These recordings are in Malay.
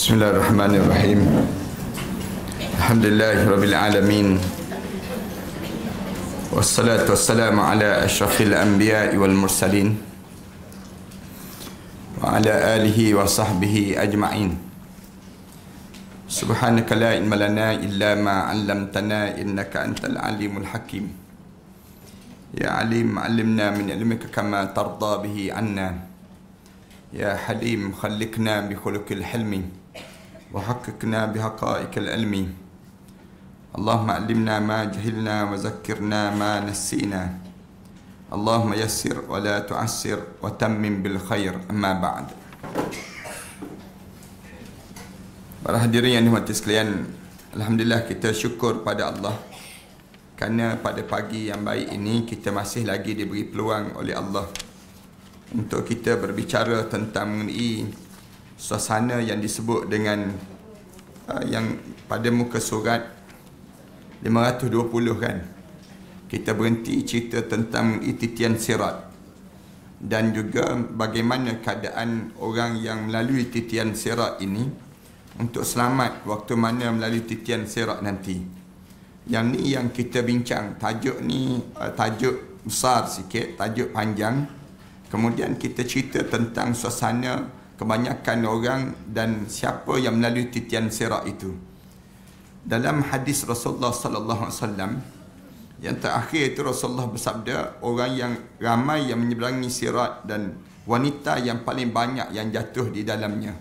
Bismillahirrahmanirrahim. Alhamdulillahirabbil alamin. Wassalatu wassalamu ala asyrafil anbiya'i wal mursalin wa ala alihi wa sahbihi ajma'in. Subhanaka la ilma lana illa ma 'allamtana innaka antal alimul hakim. Ya alim 'allimna min ilmika kama tarda bihi 'anna. Ya halim khalliqna bi khuluqil hilmi وحققنا بحقائق العلم اللهم علمنا ما جهلنا وذكرنا ما نسينا اللهم يسر ولا تعسر وتمم بالخير أما بعد. Para hadirin yang dihormati sekalian, alhamdulillah kita syukur pada Allah kerana pada pagi yang baik ini kita masih lagi diberi peluang oleh Allah untuk kita berbicara tentang mengenai suasana yang disebut dengan yang pada muka surat 520 kan, kita berhenti cerita tentang titian sirat dan juga bagaimana keadaan orang yang melalui titian sirat ini untuk selamat waktu mana melalui titian sirat nanti. Yang ni yang kita bincang. Tajuk ni tajuk besar sikit, tajuk panjang. Kemudian kita cerita tentang suasana kebanyakan orang dan siapa yang melalui titian sirat itu. Dalam hadis Rasulullah sallallahu alaihi wasallam yang terakhir itu Rasulullah bersabda, orang yang ramai yang menyeberangi sirat dan wanita yang paling banyak yang jatuh di dalamnya.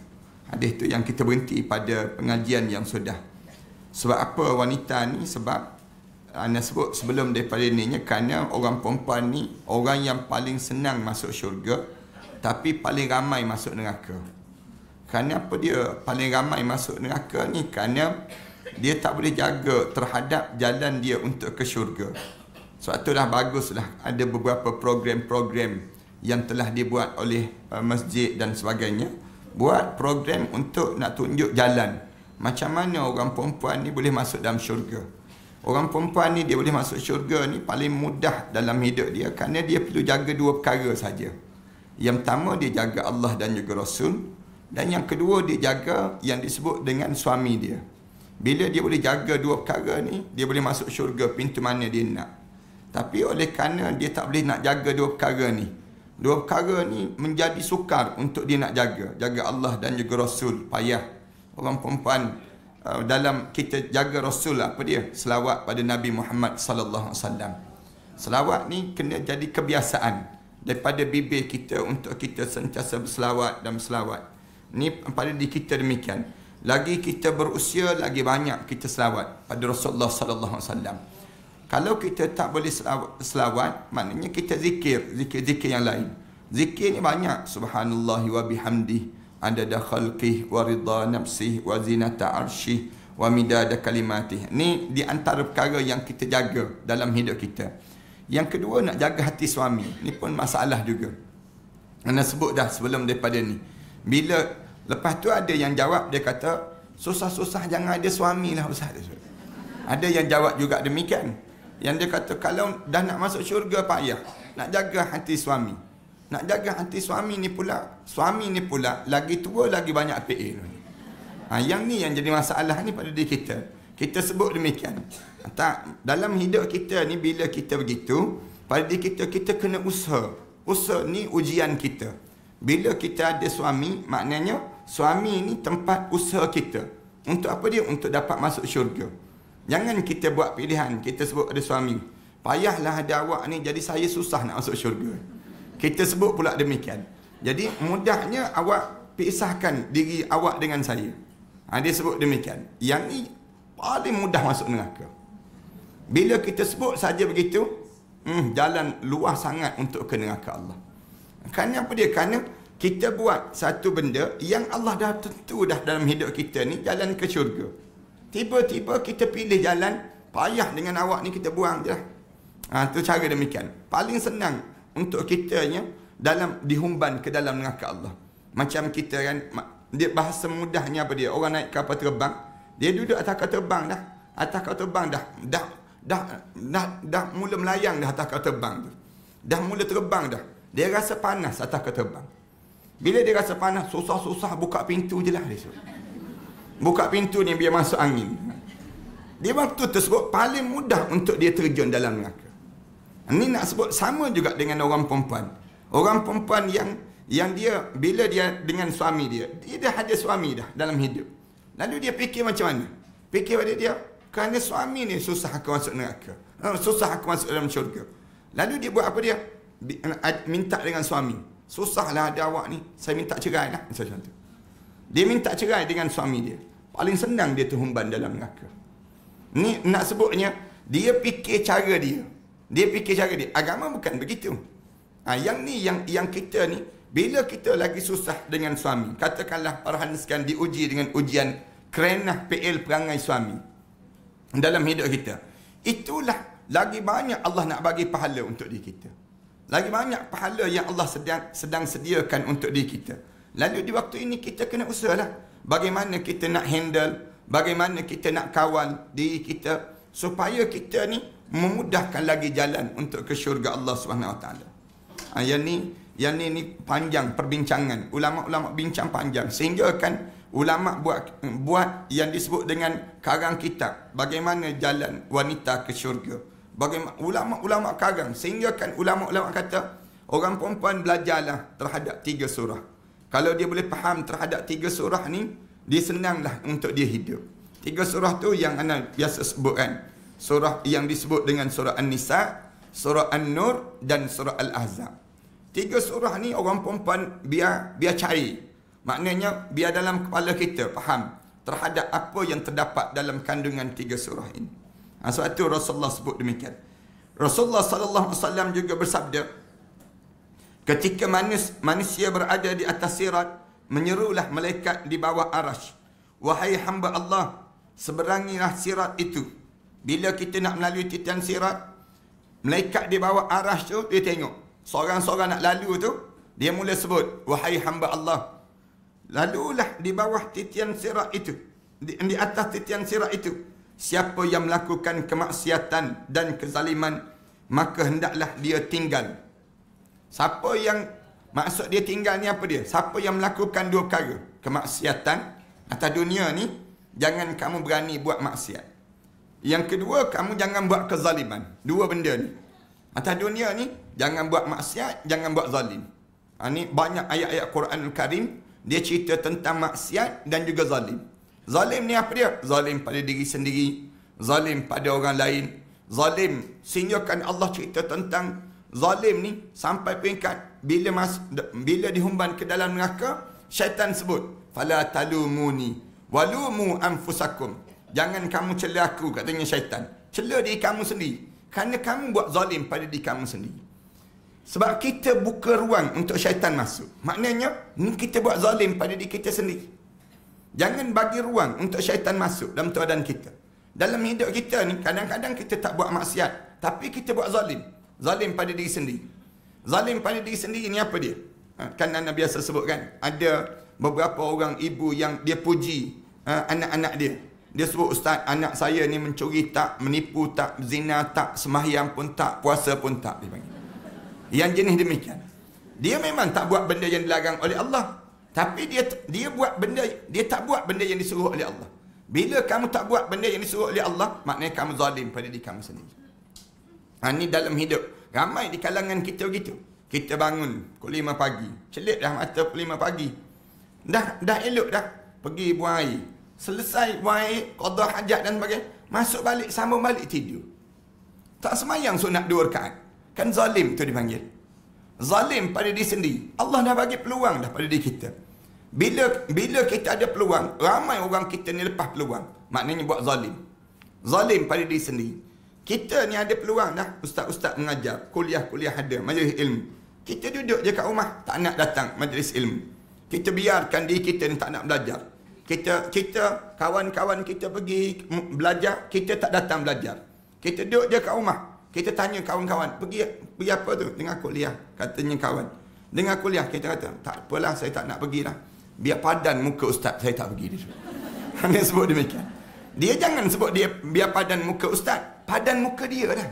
Hadis itu yang kita berhenti pada pengajian yang sudah. Sebab apa wanita ni? Sebab anda sebut sebelum daripada ni, kerana orang perempuan ni orang yang paling senang masuk syurga tapi paling ramai masuk neraka. Kerana apa dia paling ramai masuk neraka ni? Kerana dia tak boleh jaga terhadap jalan dia untuk ke syurga. Sebab itulah baguslah ada beberapa program-program yang telah dibuat oleh masjid dan sebagainya. Buat program untuk nak tunjuk jalan macam mana orang perempuan ni boleh masuk dalam syurga. Orang perempuan ni dia boleh masuk syurga ni paling mudah dalam hidup dia kerana dia perlu jaga dua perkara saja. Yang pertama dia jaga Allah dan juga Rasul, dan yang kedua dia jaga yang disebut dengan suami dia. Bila dia boleh jaga dua perkara ni, dia boleh masuk syurga pintu mana dia nak. Tapi oleh kerana dia tak boleh nak jaga dua perkara ni, dua perkara ni menjadi sukar untuk dia nak jaga Allah dan juga Rasul. Payah orang perempuan dalam kita jaga Rasul, apa dia? Selawat pada Nabi Muhammad sallallahu alaihi wasallam. Selawat ni kena jadi kebiasaan daripada bibir kita untuk kita sentiasa berselawat dan berselawat. Ni pada diri kita demikian. Lagi kita berusia, lagi banyak kita selawat pada Rasulullah sallallahu alaihi wasallam. Kalau kita tak boleh selawat, maknanya kita zikir yang lain. Zikir ni banyak. Subhanallah wa bihamdih adada khalqih wa ridha nafsih wa zinata arsyih wa midada kalimatih. Ni di antara perkara yang kita jaga dalam hidup kita. Yang kedua, nak jaga hati suami. Ni pun masalah juga. Anda sebut dah sebelum daripada ni. Bila lepas tu ada yang jawab, dia kata, susah-susah jangan ada suami lah Ustaz. Ada yang jawab juga demikian. Yang dia kata, kalau dah nak masuk syurga payah. Nak jaga hati suami. Nak jaga hati suami ni pula. Suami ni pula lagi tua lagi banyak PA. Yang ni yang jadi masalah ni pada diri kita. Kita sebut demikian. Tak, dalam hidup kita ni bila kita begitu, pada diri kita, kita kena usaha. Usaha ni ujian kita. Bila kita ada suami, maknanya suami ni tempat usaha kita. Untuk apa dia? Untuk dapat masuk syurga. Jangan kita buat pilihan, kita sebut ada suami, payahlah ada awak ni, jadi saya susah nak masuk syurga. Kita sebut pula demikian. Jadi mudahnya awak pisahkan diri awak dengan saya. Dia sebut demikian. Yang ni paling mudah masuk neraka. Bila kita sebut saja begitu, jalan luas sangat untuk ke neraka Allah. Kerana apa dia? Kerana kita buat satu benda yang Allah dah tentu dah dalam hidup kita ni jalan ke syurga. Tiba-tiba kita pilih jalan, payah dengan awak ni kita buang je lah. Tu cara demikian. Paling senang untuk kitanya dalam dihumban ke dalam neraka Allah. Macam kita kan, dia bahasa mudahnya apa dia? Orang naik kapal terbang, dia duduk atas kapal terbang dah. Atas kapal terbang dah mula melayang dah atas kapal terbang tu. Dah mula terbang dah. Dia rasa panas atas kapal terbang. Bila dia rasa panas, susah-susah buka pintu je lah dia. Buka pintu ni biar masuk angin. Di waktu tersebut paling mudah untuk dia terjun dalam neraka. Ini nak sebut sama juga dengan orang perempuan. Orang perempuan yang dia bila dia dengan suami dia dah ada suami dah dalam hidup. Lalu dia fikir macam mana? Fikir pada dia, kerana suami ni susah aku masuk neraka. Susah aku masuk dalam syurga. Lalu dia buat apa dia? Minta dengan suami. Susahlah ada awak ni, saya minta cerai lah. Macam tu. Dia minta cerai dengan suami dia. Paling senang dia terhumban dalam neraka. Ni nak sebutnya, dia fikir cara dia. Dia fikir cara dia. Agama bukan begitu. Yang ni, yang kita ni, bila kita lagi susah dengan suami, katakanlah perhatikan diuji dengan ujian kerenah PL perangai suami dalam hidup kita. Itulah lagi banyak Allah nak bagi pahala untuk diri kita. Lagi banyak pahala yang Allah sedang sediakan untuk diri kita. Lalu di waktu ini kita kena usahalah. Bagaimana kita nak handle, bagaimana kita nak kawal diri kita supaya kita ni memudahkan lagi jalan untuk ke syurga Allah SWT. Yang ni panjang perbincangan. Ulama-ulama bincang panjang sehingga kan ulama buat yang disebut dengan karang kitab bagaimana jalan wanita ke syurga. Bagaimana ulama-ulama karang sehingga kan ulama-ulama kata orang perempuan belajarlah terhadap 3 surah. Kalau dia boleh faham terhadap 3 surah ni, dia senanglah untuk dia hidup. 3 surah tu yang ana biasa sebutkan. Surah yang disebut dengan surah An-Nisa, surah An-Nur dan surah Al-Ahzab. 3 surah ni orang perempuan biar cari. Maknanya biar dalam kepala kita faham terhadap apa yang terdapat dalam kandungan 3 surah ini. Sebab itu Rasulullah sebut demikian. Rasulullah SAW juga bersabda, ketika manusia berada di atas sirat, menyerulah malaikat di bawah arash, wahai hamba Allah, seberangilah sirat itu. Bila kita nak melalui titian sirat, malaikat di bawah arash tu, dia tengok seorang-seorang nak lalu tu, dia mula sebut, wahai hamba Allah, lalulah di bawah titian sirat itu, di atas titian sirat itu. Siapa yang melakukan kemaksiatan dan kezaliman, maka hendaklah dia tinggal. Siapa yang maksud dia tinggal ni apa dia? Siapa yang melakukan 2 perkara, kemaksiatan atas dunia ni, jangan kamu berani buat maksiat. Yang kedua, kamu jangan buat kezaliman. 2 benda ni. Atas dunia ni, jangan buat maksiat, jangan buat zalim. Ni banyak ayat-ayat Quranul Karim, dia cerita tentang maksiat dan juga zalim. Zalim ni apa dia? Zalim pada diri sendiri, zalim pada orang lain, zalim sehingga kan Allah cerita tentang zalim ni sampai peringkat bila dihumban ke dalam neraka, syaitan sebut, fala talumuni walumu anfusakum. Jangan kamu cela aku, katanya syaitan. Cela diri kamu sendiri kerana kamu buat zalim pada diri kamu sendiri. Sebab kita buka ruang untuk syaitan masuk. Maknanya ni kita buat zalim pada diri kita sendiri. Jangan bagi ruang untuk syaitan masuk dalam keadaan kita. Dalam hidup kita ni, kadang-kadang kita tak buat maksiat, tapi kita buat zalim. Zalim pada diri sendiri. Zalim pada diri sendiri ni apa dia? Kan Anda biasa sebut kan, ada beberapa orang ibu yang dia puji anak-anak dia. Dia sebut, ustaz, anak saya ni mencuri tak, menipu tak, zina tak, sembahyang pun tak, puasa pun tak. Dia panggil. Yang jenis demikian. Dia memang tak buat benda yang dilarang oleh Allah. Tapi dia buat benda, dia tak buat benda yang disuruh oleh Allah. Bila kamu tak buat benda yang disuruh oleh Allah, maknanya kamu zalim pada diri kamu sendiri. Ini dalam hidup. Ramai di kalangan kita begitu. Kita bangun pukul 5 pagi. Celik dah mata pukul 5 pagi. Dah elok dah. Pergi buang air. Selesai buang air, qada hajat dan sebagainya. Masuk balik, sambung balik tidur. Tak semayang sunat 2 rakaat. Kan zalim tu dipanggil. Zalim pada diri sendiri. Allah dah bagi peluang dah pada diri kita. Bila kita ada peluang, ramai orang kita ni lepas peluang. Maknanya buat zalim. Zalim pada diri sendiri. Kita ni ada peluang dah. Ustaz-ustaz mengajar. Kuliah-kuliah ada. Majlis ilmu. Kita duduk je kat rumah. Tak nak datang majlis ilmu. Kita biarkan diri kita ni tak nak belajar. Kita kawan-kawan kita pergi belajar. Kita tak datang belajar. Kita duduk je kat rumah. Kita tanya kawan-kawan, pergi apa tu? Dengar kuliah, katanya kawan. Dengar kuliah, kita kata, tak apalah, saya tak nak pergi lah. Biar padan muka ustaz, saya tak pergi. Dia sebut demikian. Dia jangan sebut dia biar padan muka ustaz. Padan muka dia dah.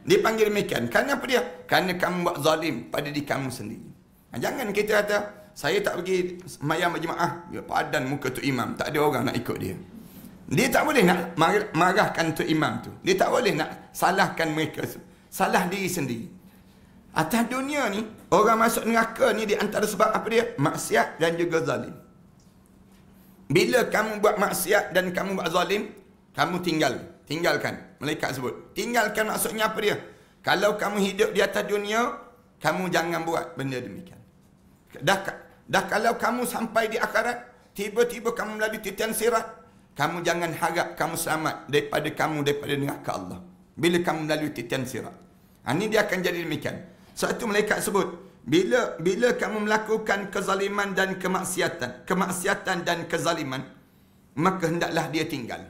Dia panggil demikian. Kerana apa dia? Kerana kamu buat zalim pada diri kamu sendiri. Jangan kita kata, saya tak pergi semayang berjemaah, dia padan muka tu imam, tak ada orang nak ikut dia. Dia tak boleh nak marahkan tu imam tu. Dia tak boleh nak salahkan mereka. Salah diri sendiri. Atas dunia ni, orang masuk neraka ni di antara sebab apa dia? Maksiat dan juga zalim. Bila kamu buat maksiat dan kamu buat zalim, kamu tinggalkan. Malaikat sebut. Tinggalkan maksudnya apa dia? Kalau kamu hidup di atas dunia, kamu jangan buat benda demikian. Dah kalau kamu sampai di akhirat, tiba-tiba kamu melalui titian sirat, kamu jangan harap kamu selamat daripada neraka Allah. Bila kamu melalui titian sirat. Ini dia akan jadi demikian. Satu malaikat sebut, bila kamu melakukan kezaliman dan kemaksiatan dan kezaliman, maka hendaklah dia tinggal.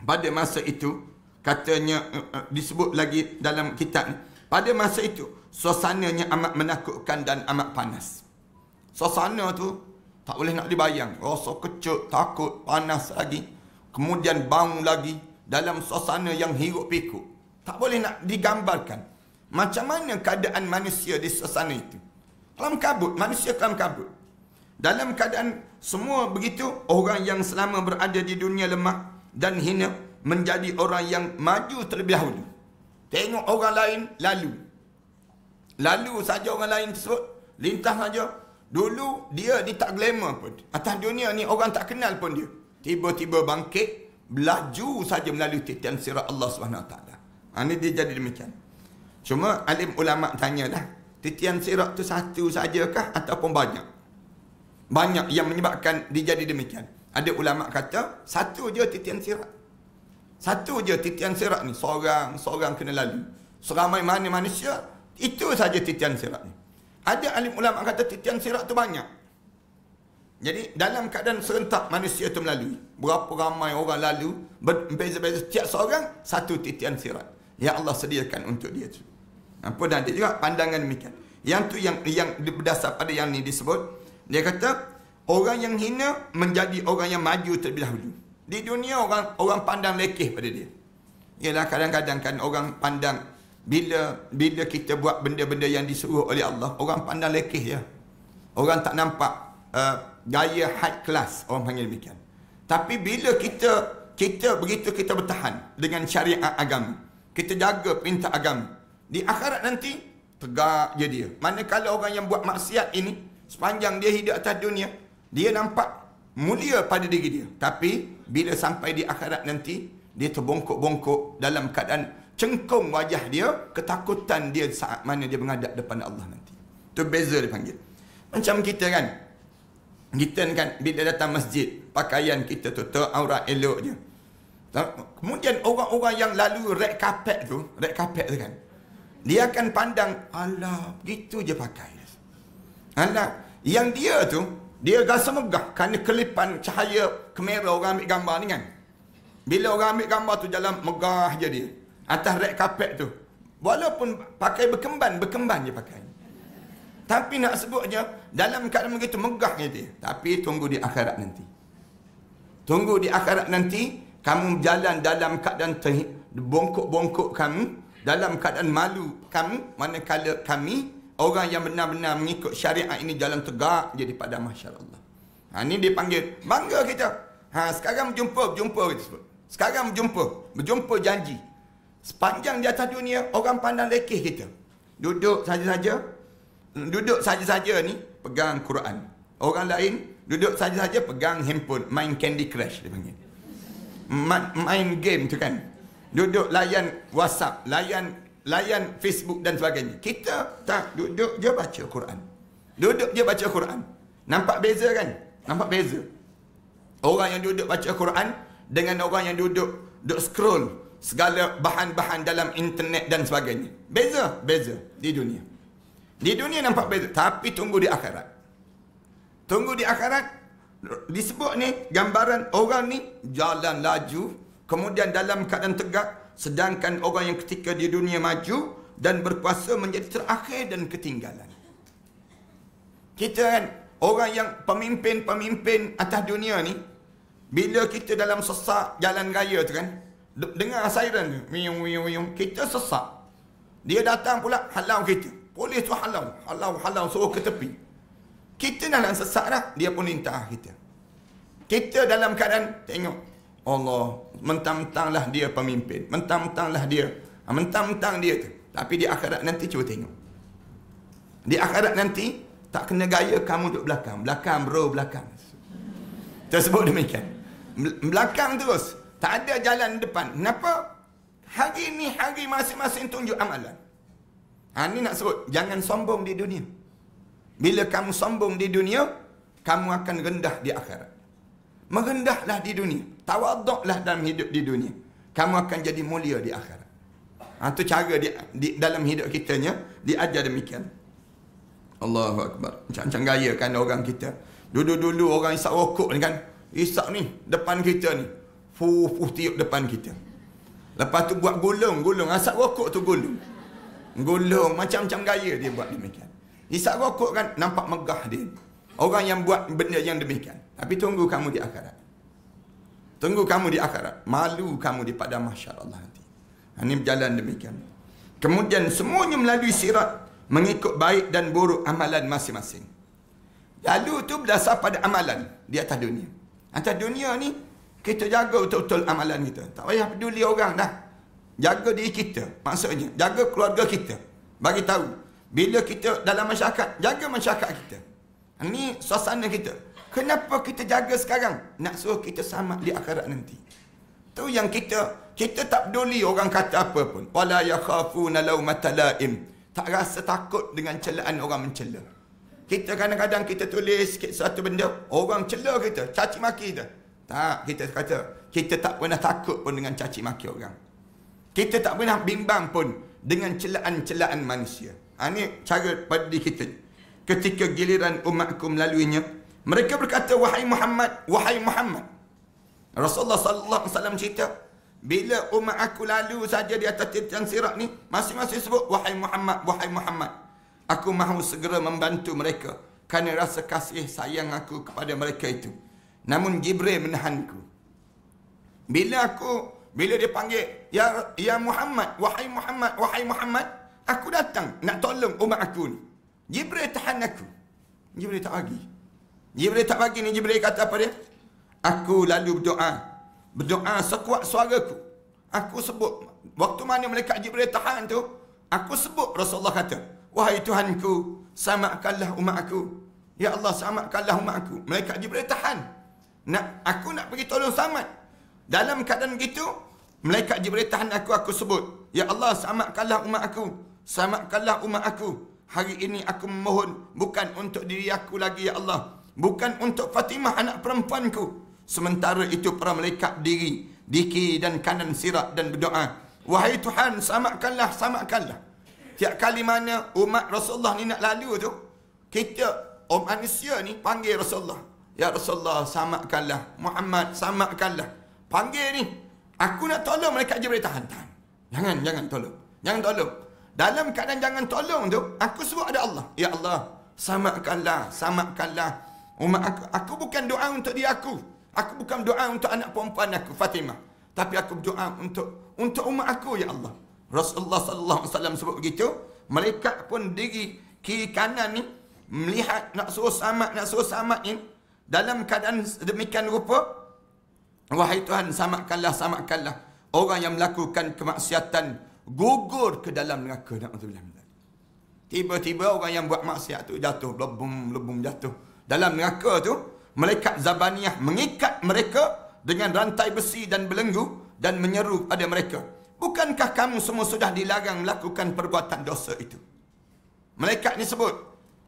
Pada masa itu, katanya disebut lagi dalam kitab ni, pada masa itu suasananya amat menakutkan dan amat panas. Suasana tu tak boleh nak dibayang. Rasa kecut, takut, panas lagi. Kemudian bau lagi dalam suasana yang hiruk pikuk. Tak boleh nak digambarkan. Macam mana keadaan manusia di suasana itu? Kelam kabut, manusia kelam kabut. Dalam keadaan semua begitu, orang yang selama berada di dunia lemah dan hina menjadi orang yang maju terlebih dahulu. Tengok orang lain lalu saja orang lain tersebut, lintas saja. Dulu dia ni tak glamour pun. Atas dunia ni orang tak kenal pun dia. Tiba-tiba bangkit, belaju saja melalui titian sirat Allah SWT. Ini dia jadi demikian. Cuma alim ulama tanyalah, titian sirat tu satu sajakah ataupun banyak? Banyak yang menyebabkan dia jadi demikian. Ada ulama kata satu je titian sirat. Satu je titian sirat ni, seorang kena lalu. Seramai mana manusia, itu saja titian sirat ni. Ada alim ulama kata titian sirat tu banyak. Jadi dalam keadaan serentak manusia tu melalui. Berapa ramai orang lalu, berbeza-beza setiap seorang satu titian sirat. Ya Allah sediakan untuk dia tu. Apa dan dia juga pandangan demikian. Yang tu yang berdasar pada yang ni disebut, dia kata orang yang hina menjadi orang yang maju terlebih dahulu. Di dunia orang pandang lekeh pada dia. Ialah kadang-kadang kan orang pandang bila kita buat benda-benda yang disuruh oleh Allah, orang pandang lekeh ya. Orang tak nampak gaya high class, orang panggil demikian. Tapi bila kita begitu kita bertahan dengan syariat agama, kita jaga perintah agama, di akhirat nanti tegak je dia. Manakala orang yang buat maksiat ini sepanjang dia hidup atas dunia, dia nampak mulia pada diri dia. Tapi bila sampai di akhirat nanti, dia terbongkok-bongkok dalam keadaan cengkung wajah dia, ketakutan dia saat mana dia menghadap depan Allah nanti. Itu beza dia panggil. Macam kita kan, bila datang masjid, pakaian kita tu teraurat elok je. Kemudian orang-orang yang lalu red carpet tu kan, dia akan pandang, alah, gitu je pakai. Alah, yang dia tu, dia rasa megah kerana kelipan cahaya kamera orang ambil gambar ni kan. Bila orang ambil gambar tu jalan megah je dia. Atas red carpet tu. Walaupun pakai berkemban je pakai. Tapi nak sebutnya, dalam keadaan begitu megahnya dia. Tapi tunggu di akhirat nanti. Tunggu di akhirat nanti, kamu berjalan dalam keadaan bongkok-bongkok kamu, dalam keadaan malu kamu, manakala kami, orang yang benar-benar mengikut syariat ini jalan tegak jadi pada mahsyar Allah. Ini dia panggil, bangga kita. Sekarang berjumpa kita sebut. Sekarang berjumpa janji. Sepanjang di atas dunia, orang pandang lekeh kita. Duduk saja-saja ni, pegang Quran. Orang lain, duduk saja-saja pegang handphone, main Candy Crush dia panggil. Main game tu kan. Duduk layan WhatsApp, layan Facebook dan sebagainya. Kita tak, duduk je baca Quran. Nampak beza kan? Nampak beza. Orang yang duduk baca Quran dengan orang yang duduk scroll segala bahan-bahan dalam internet dan sebagainya. Beza di dunia. Di dunia nampak beza, tapi tunggu di akhirat. Disebut ni gambaran orang ni jalan laju, kemudian dalam keadaan tegak, sedangkan orang yang ketika di dunia maju dan berkuasa menjadi terakhir dan ketinggalan. Kita kan orang yang pemimpin atas dunia ni, bila kita dalam sesak jalan raya tu kan, dengar siren tu, kita sesak. Dia datang pula halau kita. Polis tu halau suruh ke tepi. Kita dalam sesat dah, dia pun lintah kita. Kita dalam keadaan tengok Allah, mentang-mentanglah dia pemimpin, mentang-mentanglah dia, mentang-mentang dia tu. Tapi di akhirat nanti cuba tengok. Di akhirat nanti tak kena gaya kamu duduk belakang. Belakang bro, belakang. Tersebut demikian. Belakang terus. Tak ada jalan depan. Kenapa? Hari ni hari masing-masing tunjuk amalan. Ini nak sebut, jangan sombong di dunia. Bila kamu sombong di dunia, kamu akan rendah di akhirat. Merendahlah di dunia. Tawaduklah dalam hidup di dunia. Kamu akan jadi mulia di akhirat. Itu cara di dalam hidup kitanya, diajar demikian. Allahu Akbar. Macam-macam gaya kan orang kita. Dulu-dulu orang isap rokok ni kan. Isap ni, depan kita ni. Fuh tiup depan kita. Lepas tu buat gulung. Asap rokok tu gulung. Gulung, macam-macam gaya dia buat demikian. Isap rokok kan, nampak megah dia. Orang yang buat benda yang demikian. Tapi tunggu kamu di akhirat. Tunggu kamu di akhirat. Malu kamu di padang mahsyar Allah nanti. Ini berjalan demikian. Kemudian semuanya melalui sirat, mengikut baik dan buruk amalan masing-masing. Lalu tu berdasar pada amalan di atas dunia. Atas dunia ni, kita jaga betul-betul amalan kita. Tak payah peduli orang dah. Jaga diri kita. Maksudnya, jaga keluarga kita. Bagi tahu. Bila kita dalam masyarakat, jaga masyarakat kita. Ini suasana kita. Kenapa kita jaga sekarang? Nak suruh kita selamat di akhirat nanti. Tu yang kita tak peduli orang kata apa pun. Wala yakhafuna laumata laim. Tak rasa takut dengan celaan orang mencela. Kita kadang-kadang kita tulis satu benda, orang cela kita, caci maki kita. Tak, kita kata, kita tak pernah takut pun dengan caci maki orang. Kita tak pernah bimbang pun dengan celaan-celaan manusia. Ini cara pada diri kita. Ketika giliran umatku melaluinya, mereka berkata, wahai Muhammad, wahai Muhammad. Rasulullah sallallahu alaihi wasallam cerita, bila umat aku lalu saja di atas titian sirat ni, masing-masing sebut, wahai Muhammad, wahai Muhammad. Aku mahu segera membantu mereka kerana rasa kasih sayang aku kepada mereka itu. Namun Jibril menahanku. Bila dia panggil, ya Muhammad, wahai Muhammad, wahai Muhammad, aku datang nak tolong umat aku ni. Jibril tahan aku. Jibril tak bagi. Jibril tak bagi ni. Jibril kata apa dia? Aku lalu berdoa sekuat suaraku. Aku sebut, waktu mana malaikat Jibril tahan tu, aku sebut Rasulullah kata, wahai Tuhanku, samakanlah umat aku. Ya Allah, samakanlah umat aku. Malaikat Jibril tahan. Aku nak pergi tolong selamat. Dalam keadaan gitu, malaikat Jibril tahan aku sebut, ya Allah, samakanlah umat aku. Samakanlah umat aku. Hari ini aku memohon bukan untuk diri aku lagi, ya Allah. Bukan untuk Fatimah anak perempuanku. Sementara itu para malaikat berdiri di kiri dan kanan sirat dan berdoa, wahai Tuhan, samakanlah, samakanlah. Tiap kali mana umat Rasulullah ni nak lalu tu, kita, manusia ni panggil Rasulullah, ya Rasulullah, samakanlah. Muhammad, samakanlah. Panggil ni, aku nak tolong malaikat Jibril tahan. Jangan tolong. Jangan tolong. Dalam keadaan jangan tolong tu, aku sebut ada Allah. Ya Allah, samakanlah, samakanlah umat aku. Aku bukan doa untuk dia aku. Aku bukan doa untuk anak perempuan aku, Fatimah. Tapi aku berdoa untuk umat aku, ya Allah. Rasulullah sallallahu alaihi wasallam sebut begitu. Malaikat pun diri kiri kanan ni melihat nak suruh selamat ni. Dalam keadaan demikian rupa, wahai Tuhan, samakanlah, samakanlah orang yang melakukan kemaksiatan gugur ke dalam neraka. Tiba-tiba orang yang buat maksiat tu jatuh, lebum jatuh dalam neraka tu. Malaikat Zabaniyah mengikat mereka dengan rantai besi dan belenggu dan menyeru pada mereka, bukankah kamu semua sudah dilarang melakukan perbuatan dosa itu? Malaikat ni sebut,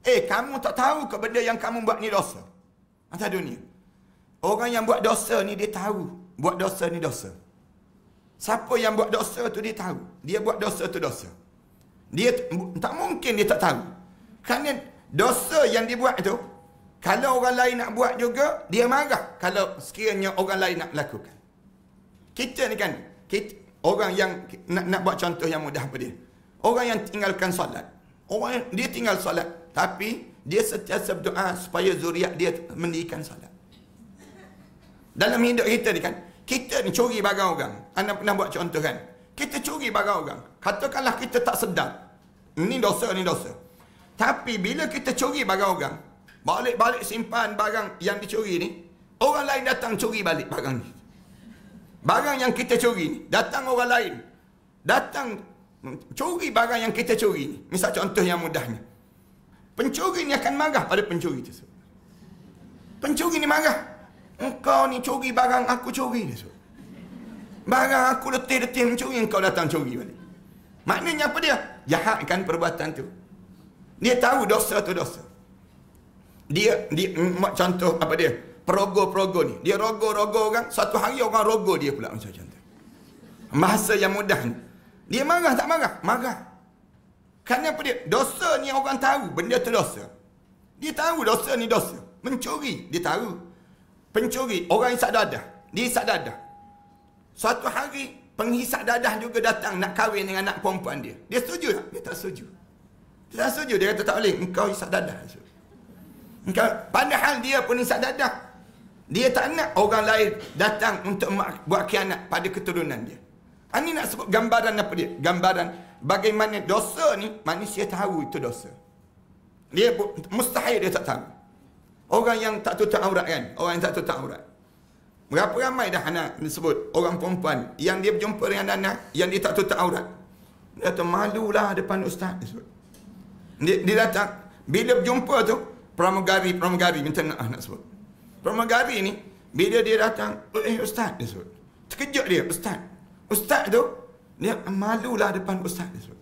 kamu tak tahu ke benda yang kamu buat ni dosa? Atas dunia, orang yang buat dosa ni dia tahu buat dosa ni dosa. Siapa yang buat dosa tu dia tahu dia buat dosa tu dosa. Dia tak mungkin dia tak tahu. Kerana dosa yang dia buat tu, kalau orang lain nak buat juga, dia marah kalau sekiranya orang lain nak lakukan. Kita ni kan, orang yang nak buat contoh yang mudah apa dia? Orang yang tinggalkan solat. Dia tinggal solat, tapi dia sentiasa berdoa supaya zuriat dia mendirikan solat. Dalam hidup kita ni kan, kita ni curi barang orang. Anda pernah buat contoh kan? Kita curi barang orang. Katakanlah kita tak sedar. Ini dosa, ini dosa. Tapi bila kita curi barang orang, Balik-balik simpan barang yang dicuri ni, orang lain datang curi balik barang ni. Barang yang kita curi ni, datang orang lain. Datang curi barang yang kita curi ni. Misal contoh yang mudahnya. Pencuri ni akan marah pada pencuri tersebut. Pencuri ni marah. Engkau ni curi barang aku curi tersebut. Barang aku letih-letih mencuri, engkau datang curi balik. Maknanya apa dia? Jahat kan perbuatan tu. Dia tahu dosa tu dosa. Dia contoh apa dia? Perogoh-perogoh ni. Dia rogoh-rogoh orang, satu hari orang rogoh dia pula macam contoh. Bahasa yang mudah ni. Dia marah tak marah? Marah. Kerana apa dia? Dosa ni orang tahu benda tu dosa. Dia tahu dosa ni dosa. Mencuri, dia tahu. Pencuri, orang isap dadah. Dia isap dadah. Suatu hari, penghisap dadah juga datang nak kahwin dengan anak perempuan dia. Dia setuju tak? Dia tak setuju. Dia tak setuju. Dia kata tak boleh. Engkau hisap dadah. Engkau, padahal dia pun hisap dadah. Dia tak nak orang lain datang untuk buat khianat pada keturunan dia. Ini nak sebut gambaran apa dia? Gambaran bagaimana dosa ni, manusia tahu itu dosa. Dia mustahil dia tak tahu. Orang yang tak tutup aurat kan? Orang yang tak tutup aurat. Berapa ramai dah anak disebut orang perempuan yang dia berjumpa dengan anak yang dia tak tutup aurat. Dia kata malulah depan ustaz disebut. Dia datang bila berjumpa tu pramugari minta nak sebut. Pramugari ni bila dia datang, ustaz disebut. Terkejut dia, ustaz tu dia malulah depan ustaz disebut.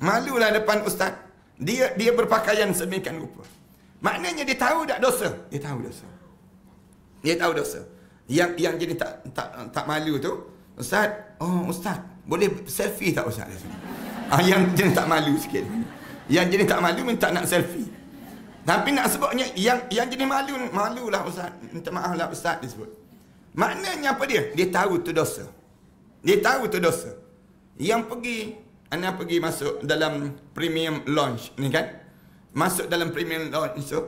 Malulah depan ustaz. Dia berpakaian sedemikian rupa. Maknanya dia tahu tak dosa? Dia tahu dosa. Dia tahu dosa. Yang jadi tak malu tu, ustaz, ustaz, boleh selfie tak ustaz? Yang jadi tak malu sikit. Yang jadi tak malu minta nak selfie. Tapi nak sebutnya yang jadi malulah ustaz. Minta maaf lah ustaz disebut. Maknanya apa dia? Dia tahu tu dosa. Dia tahu tu dosa. Yang anda pergi masuk dalam premium lounge ni kan? Masuk dalam premium lounge tu,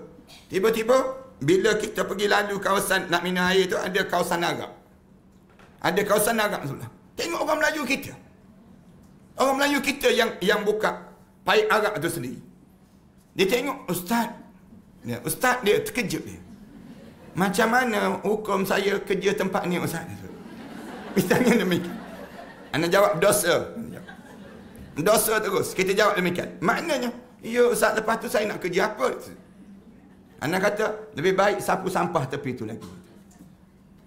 tiba-tiba bila kita pergi lalu kawasan nak minum air tu, ada kawasan Arab. Ada kawasan Arab sebelah. Tengok orang Melayu kita. Orang Melayu kita yang buka paip Arab tu sendiri. Dia tengok ustaz. Ustaz dia terkejut dia. Macam mana hukum saya kerja tempat ni ustaz? Misalnya demikian. Anda jawab dosa. Dosa terus. Kita jawab demikian. Maknanya, ya ustaz, lepas tu saya nak kerja apa? Anda kata, lebih baik sapu sampah tepi tu lagi.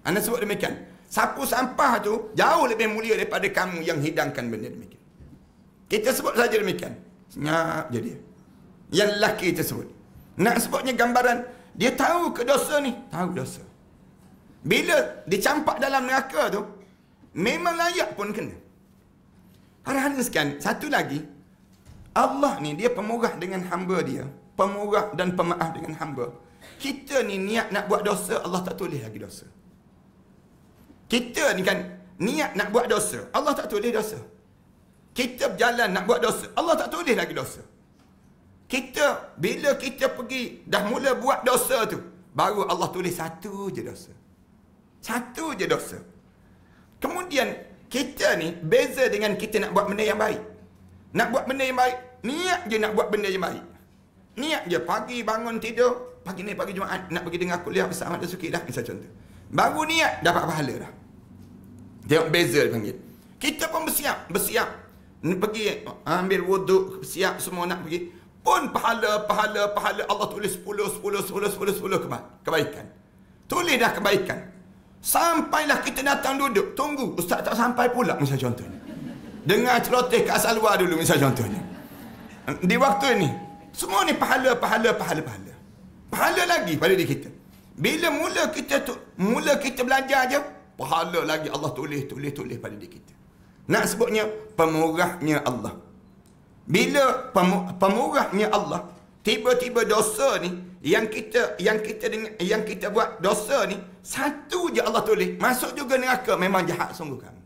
Anda sebut demikian. Sapu sampah tu jauh lebih mulia daripada kamu yang hidangkan benda demikian. Kita sebut saja demikian. Senyap je dia. Yang lelaki tersebut. Nak sebutnya gambaran, dia tahu ke dosa ni? Tahu dosa. Bila dicampak dalam neraka tu, memang layak pun kena. Para hadirin sekalian, satu lagi, Allah ni dia pemurah dengan hamba dia. Pemurah dan pemaaf dengan hamba. Kita ni niat nak buat dosa, Allah tak tulis lagi dosa. Kita ni kan niat nak buat dosa, Allah tak tulis dosa. Kita berjalan nak buat dosa, Allah tak tulis lagi dosa. Kita, bila kita pergi dah mula buat dosa tu, baru Allah tulis satu je dosa. Satu je dosa. Kemudian kita ni beza dengan kita nak buat benda yang baik. Nak buat benda yang baik, niat je nak buat benda yang baik. Niat je, pagi bangun tidur, pagi Jumaat nak pergi dengar kuliah Ustaz Ahmad Dasuki dah, misal contoh. Baru niat dapat pahala dah. Tengok beza dia panggil. Kita pun bersiap pergi ambil wuduk, siap semua nak pergi. Pun pahala Allah tulis 10 kebaikan. Tulis dah kebaikan. Sampailah kita datang duduk, tunggu Ustaz tak sampai pula, misal contohnya. Dengar celoteh kat Salwa dulu, misal contohnya. Di waktu ini semua ni pahala lagi pada diri kita. Bila mula kita belajar je, pahala lagi Allah tulis pada diri kita. Nak sebutnya pemurahnya Allah. Bila pemurahnya Allah, tiba-tiba dosa ni yang kita buat dosa ni, satu je Allah tulis, masuk juga neraka, memang jahat sungguh kamu.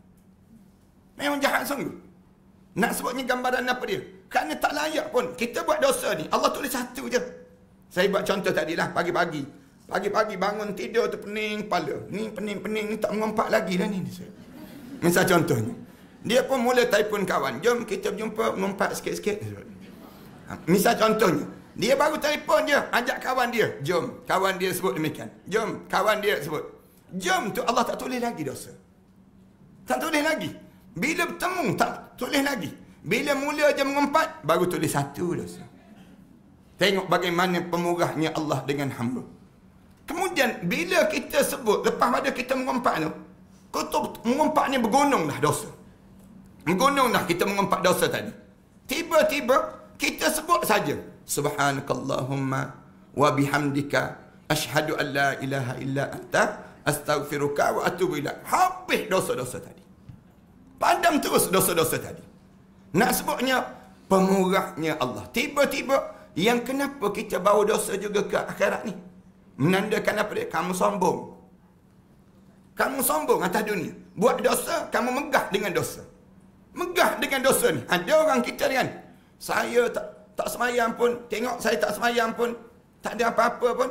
Memang jahat sungguh. Nak sebutnya gambaran apa dia? Kerana tak layak pun kita buat dosa ni, Allah tulis satu je. Saya buat contoh tadilah, pagi-pagi bangun tidur tu pening kepala. Ni pening ni tak mengompak lagi dah ni. Misal contohnya, dia pun mula telefon kawan, jom kita berjumpa, mengompak sikit-sikit. Misal contohnya, Dia baru telefon je, ajak kawan dia. Jom, kawan dia sebut demikian. Jom, kawan dia sebut. Jom tu Allah tak tulis lagi dosa. Tak tulis lagi. Bila bertemu, tak tulis lagi. Bila mula je mengumpat, baru tulis satu dosa. Tengok bagaimana pemurahnya Allah dengan hamba. Kemudian, bila kita sebut, lepas pada kita mengumpat tu, mengumpat ni bergunung dah dosa. Bergunung dah kita mengumpat dosa tadi. Tiba-tiba, kita sebut saja. Subhanakallahumma wa bihamdika ashhadu an la ilaha illa anta astaghfiruka wa atubu ilaik. Habis dosa-dosa tadi. Padam terus dosa-dosa tadi. Nak sebutnya pemurahnya Allah. Tiba-tiba yang kenapa kita bawa dosa juga ke akhirat ni? Menandakan apa dia? Kamu sombong. Kamu sombong atas dunia. Buat dosa, kamu megah dengan dosa. Megah dengan dosa ni. Ada orang kita kan, saya tak semayang pun, tengok saya tak semayang pun, tak ada apa-apa pun.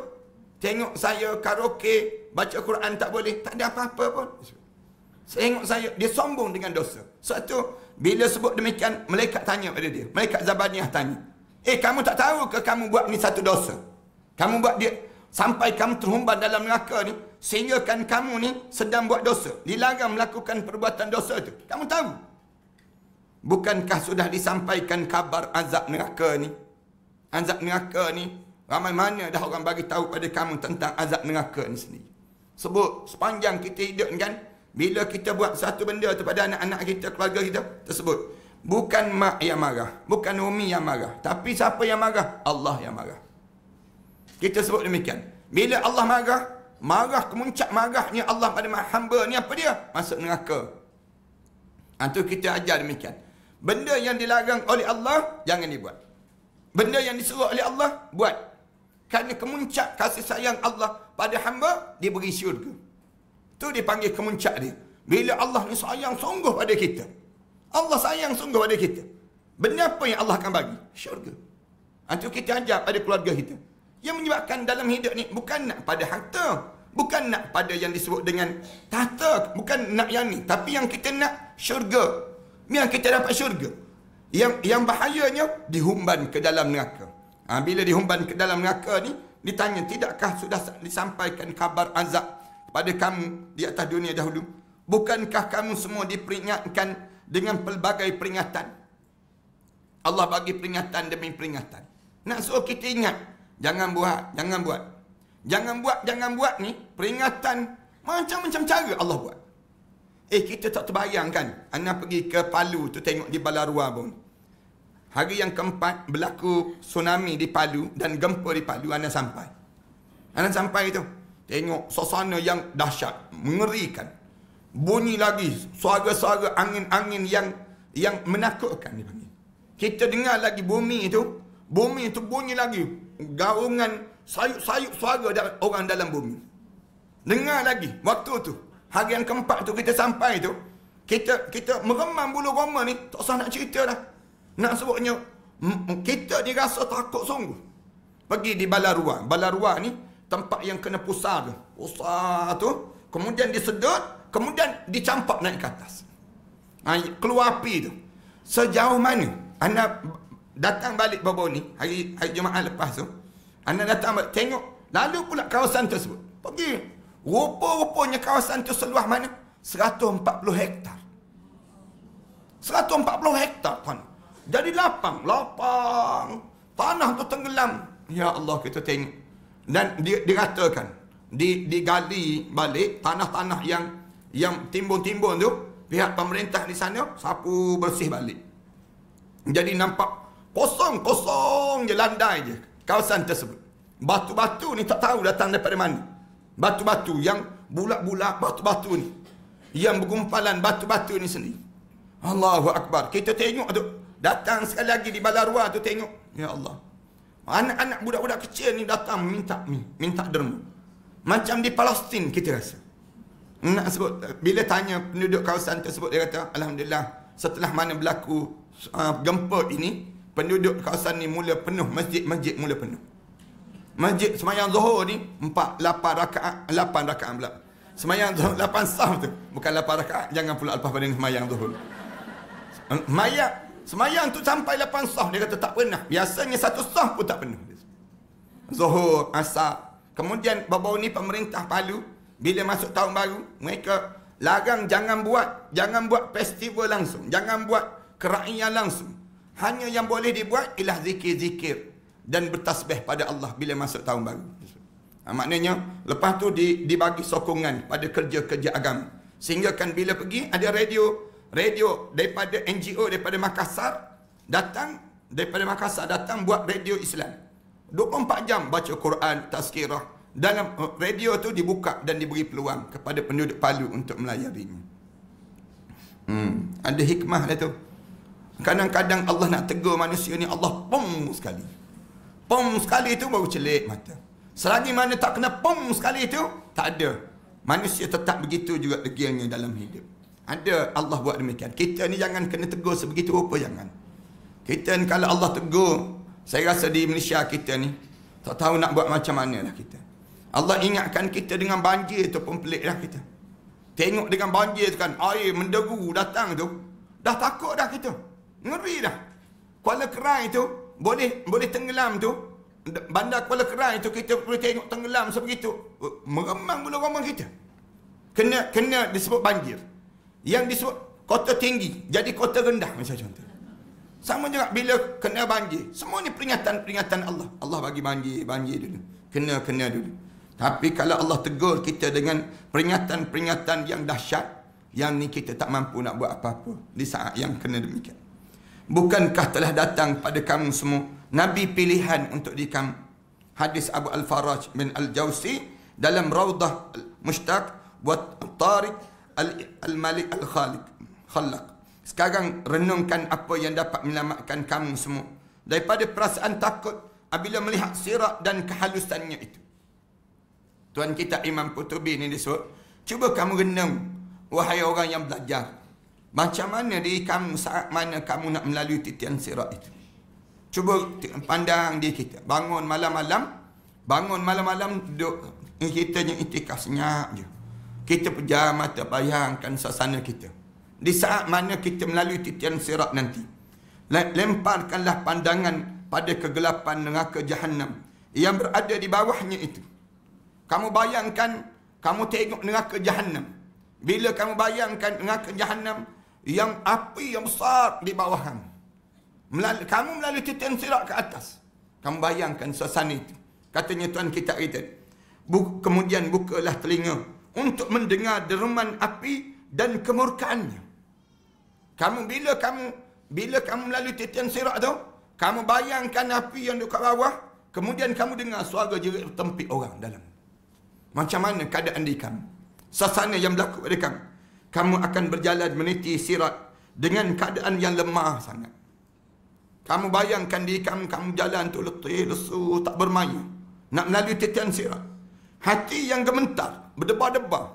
Tengok saya karaoke, baca Quran tak boleh, tak ada apa-apa pun. Tengok saya, dia sombong dengan dosa. Sebab tu, bila sebut demikian, malaikat tanya pada dia. Malaikat Zabaniyah tanya, kamu tak tahu ke kamu buat ni satu dosa? Kamu buat dia, sampai kamu terhumban dalam neraka ni, sehingga kan kamu ni sedang buat dosa. Dilarang melakukan perbuatan dosa tu. Kamu tahu? Bukankah sudah disampaikan kabar azab neraka ni? Azab neraka ni, ramai mana dah orang bagi tahu pada kamu tentang azab neraka ni sendiri. Sebut, sepanjang kita hidup kan, bila kita buat satu benda tu pada anak-anak kita, keluarga kita, tersebut. Bukan mak yang marah, bukan umi yang marah. Tapi siapa yang marah? Allah yang marah. Kita sebut demikian. Bila Allah marah, marah kemuncak marahnya Allah pada hamba ni apa dia? Masuk neraka. Itu kita ajar demikian. Benda yang dilarang oleh Allah, jangan dibuat. Benda yang disuruh oleh Allah, buat. Kerana kemuncak kasih sayang Allah pada hamba, dia beri syurga. Itu dipanggil kemuncak dia. Bila Allah ni sayang sungguh pada kita. Allah sayang sungguh pada kita. Benda apa yang Allah akan bagi? Syurga. Itu kita ajar pada keluarga kita. Yang menyebabkan dalam hidup ni, bukan nak pada harta. Bukan nak pada yang disebut dengan tahta. Bukan nak yang ni. Tapi yang kita nak syurga. Yang kita dapat syurga. Yang bahayanya, dihumban ke dalam neraka. Bila dihumban ke dalam neraka ni, ditanya, tidakkah sudah disampaikan kabar azab kepada kamu di atas dunia dahulu? Bukankah kamu semua diperingatkan dengan pelbagai peringatan? Allah bagi peringatan demi peringatan. Nak suruh kita ingat. Jangan buat, jangan buat. Jangan buat ni, peringatan macam-macam cara Allah buat. Kita tak terbayangkan. Ana pergi ke Palu tu tengok di Balarua pun. Hari yang keempat berlaku tsunami di Palu dan gempa di Palu, Ana sampai. Ana sampai tu, tengok suasana yang dahsyat, mengerikan. Bunyi lagi suara-suara angin-angin yang menakutkan dipanggil. Kita dengar lagi bumi itu bunyi lagi gaungan sayup-sayup suara orang dalam bumi. Dengar lagi waktu tu. Hari yang keempat tu kita sampai tu, kita meremam bulu roma ni, tak usah nak cerita dah. Nak sebutnya, kita dirasa takut sungguh. Pergi di Balarua. Balarua ni tempat yang kena pusar tu. Pusar tu, kemudian disedot, kemudian dicampak naik ke atas. Keluar api tu. Sejauh mana? Anak datang balik baru ni, hari Jumaat lepas tu, anak datang balik, tengok, lalu pula kawasan tersebut. Pergi. Rupa-rupanya kawasan tu seluas mana? 140 hektar. 140 hektar tanah. Jadi lapang. Tanah tu tenggelam. Ya Allah, kita tengok. Dan diratakan. Digali balik tanah-tanah yang timbun-timbun tu, pihak pemerintah di sana sapu bersih balik. Jadi nampak kosong je, landai je kawasan tersebut. Batu-batu ni tak tahu datang daripada mana. Batu-batu yang bulat-bulat, batu-batu ni yang bergumpalan, batu-batu ni sendiri. Allahu Akbar. Kita tengok tu, datang sekali lagi di Balarua tu, tengok, ya Allah, anak-anak budak-budak kecil ni datang minta derma. Macam di Palestin kita rasa. Nak sebut, bila tanya penduduk kawasan tersebut, dia kata, Alhamdulillah, setelah mana berlaku gempa ini, penduduk kawasan ni mula penuh, masjid mula penuh. Masjid semayang Zuhur ni 8 rakaat pula. Semayang Zuhur 8 sah tu. Bukan 8 rakaat, jangan pula lepas pada semayang Zuhur. Semayang tu sampai 8 sah, dia kata tak pernah. Biasanya 1 sah pun tak penuh. Zuhur, Asar. Kemudian baru-baru ni pemerintah Palu, bila masuk tahun baru, mereka larang jangan buat festival langsung, jangan buat keraian langsung. Hanya yang boleh dibuat ialah zikir-zikir dan bertasbih pada Allah bila masuk tahun baru. Maknanya lepas tu dibagi sokongan pada kerja-kerja agama. Sehingga kan bila pergi ada radio daripada NGO daripada Makassar datang buat radio Islam. 24 jam baca Quran, tazkirah. Dalam radio tu dibuka dan diberi peluang kepada penduduk Palu untuk melayarinya. Ada hikmah dia tu. Kadang-kadang Allah nak tegur manusia ni, Allah pom sekali. Pom sekali tu baru celik mata. Selagi mana tak kena pom sekali tu, tak ada. Manusia tetap begitu juga degilnya dalam hidup. Ada Allah buat demikian. Kita ni jangan kena tegur sebegitu rupa, jangan. Kita ni kalau Allah tegur, saya rasa di Malaysia kita ni, tak tahu nak buat macam mana lah kita. Allah ingatkan kita dengan banjir tu pun pelik dah kita. Tengok dengan banjir tu kan, air menderu datang tu, dah takut dah kita. Ngeri dah. Kuala Kerai tu, boleh tenggelam tu, bandar Kuala Kerai tu kita boleh tengok tenggelam sebegitu. Meremang bulu roma kita. Kena disebut banjir. Yang disebut kota tinggi, jadi kota rendah macam contoh. Sama juga bila kena banjir. Semua ni peringatan Allah. Allah bagi banjir dulu. Kena dulu. Tapi kalau Allah tegur kita dengan peringatan-peringatan yang dahsyat, yang ni kita tak mampu nak buat apa-apa di saat yang kena demikian. Bukankah telah datang pada kamu semua Nabi pilihan untuk di kamu? Hadis Abu Al-Faraj bin Al-Jawsi dalam Rawdah Mushtaq buat Tariq Al-Malik Al-Khallaq. Sekarang renungkan apa yang dapat menyelamatkan kamu semua daripada perasaan takut apabila melihat sirat dan kehalusannya itu. Tuan kita Imam Qutubi ni disebut, cuba kamu renung, wahai orang yang belajar, macam mana diri kamu saat mana kamu nak melalui titian sirat itu. Cuba pandang diri kita, bangun malam-malam duduk, kita yang itikaf senyap je. Kita pejam mata, bayangkan suasana kita. Di saat mana kita melalui titian sirat nanti, lemparkanlah pandangan pada kegelapan neraka Jahannam yang berada di bawahnya itu. Kamu bayangkan, kamu tengok neraka Jahannam. Bila kamu bayangkan neraka Jahannam yang api yang besar di bawah kamu, kamu melalui titian sirat ke atas, kamu bayangkan suasana itu. Katanya Tuan kita itu, kemudian bukalah telinga untuk mendengar deruman api dan kemurkaannya. Bila kamu melalui titian sirat tu, kamu bayangkan api yang dekat bawah, kemudian kamu dengar suara jerit bertempik orang dalam. Macam mana keadaan diri kamu? Suasana yang berlaku pada kamu. Kamu akan berjalan meniti sirat dengan keadaan yang lemah sangat. Kamu bayangkan diri kamu jalan tu letih, lesu, tak bermaya. Nak melalui titian sirat. Hati yang gemetar, berdebar-debar.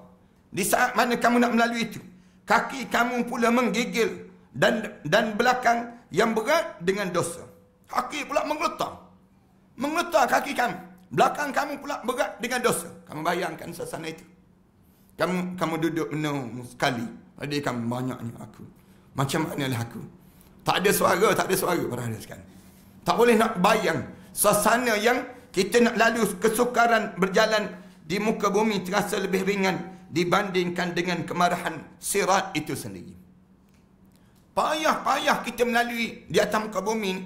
Di saat mana kamu nak melalui itu, kaki kamu pula menggigil dan belakang yang berat dengan dosa. Kaki pula mengeletar kaki kamu. Belakang kamu pula berat dengan dosa. Kamu bayangkan suasana itu. Kamu duduk menung sekali. Adik kamu banyaknya aku. Macam manalah aku. Tak ada suara berada sekali. Tak boleh nak bayang suasana yang kita nak lalu kesukaran berjalan di muka bumi terasa lebih ringan dibandingkan dengan kemarahan sirat itu sendiri. Payah kita melalui di atas muka bumi ni.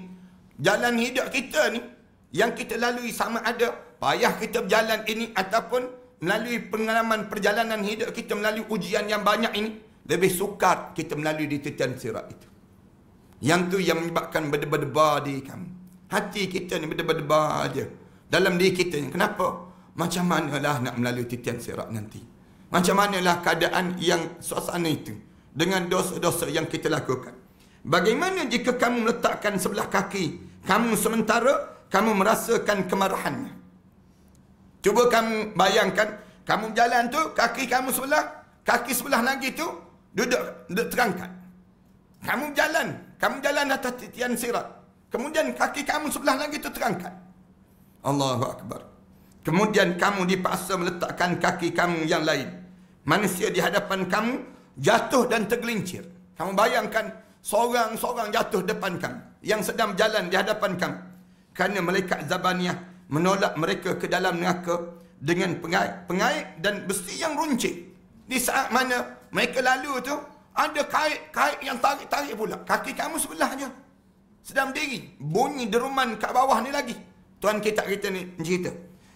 Jalan hidup kita ni yang kita lalui, sama ada payah kita berjalan ini ataupun melalui pengalaman perjalanan hidup kita melalui ujian yang banyak ini, lebih sukar kita melalui di titian sirat itu. Yang tu yang menyebabkan berdebar-debar diri kamu. Hati kita ni berdebar-debar aja dalam diri kita ni. Kenapa? Macam manalah nak melalui titian sirat nanti? Macam manalah keadaan yang suasana itu dengan dosa-dosa yang kita lakukan? Bagaimana jika kamu meletakkan sebelah kaki kamu sementara kamu merasakan kemarahannya? Cuba kamu bayangkan, kamu jalan tu, kaki sebelah lagi tu duduk terangkat. Kamu jalan atas titian sirat. Kemudian kaki kamu sebelah lagi tu terangkat. Allahu Akbar. Kemudian kamu dipaksa meletakkan kaki kamu yang lain. Manusia di hadapan kamu jatuh dan tergelincir. Kamu bayangkan seorang-seorang jatuh depan kamu yang sedang berjalan di hadapan kamu. Kerana malaikat Zabaniyah menolak mereka ke dalam neraka dengan pengait dan besi yang runcing. Di saat mana mereka lalu tu, ada kait yang tarik-tarik pula. Kaki kamu sebelah je. Sedang berdiri. Bunyi deruman kat bawah ni lagi. Tuan kita ni cerita.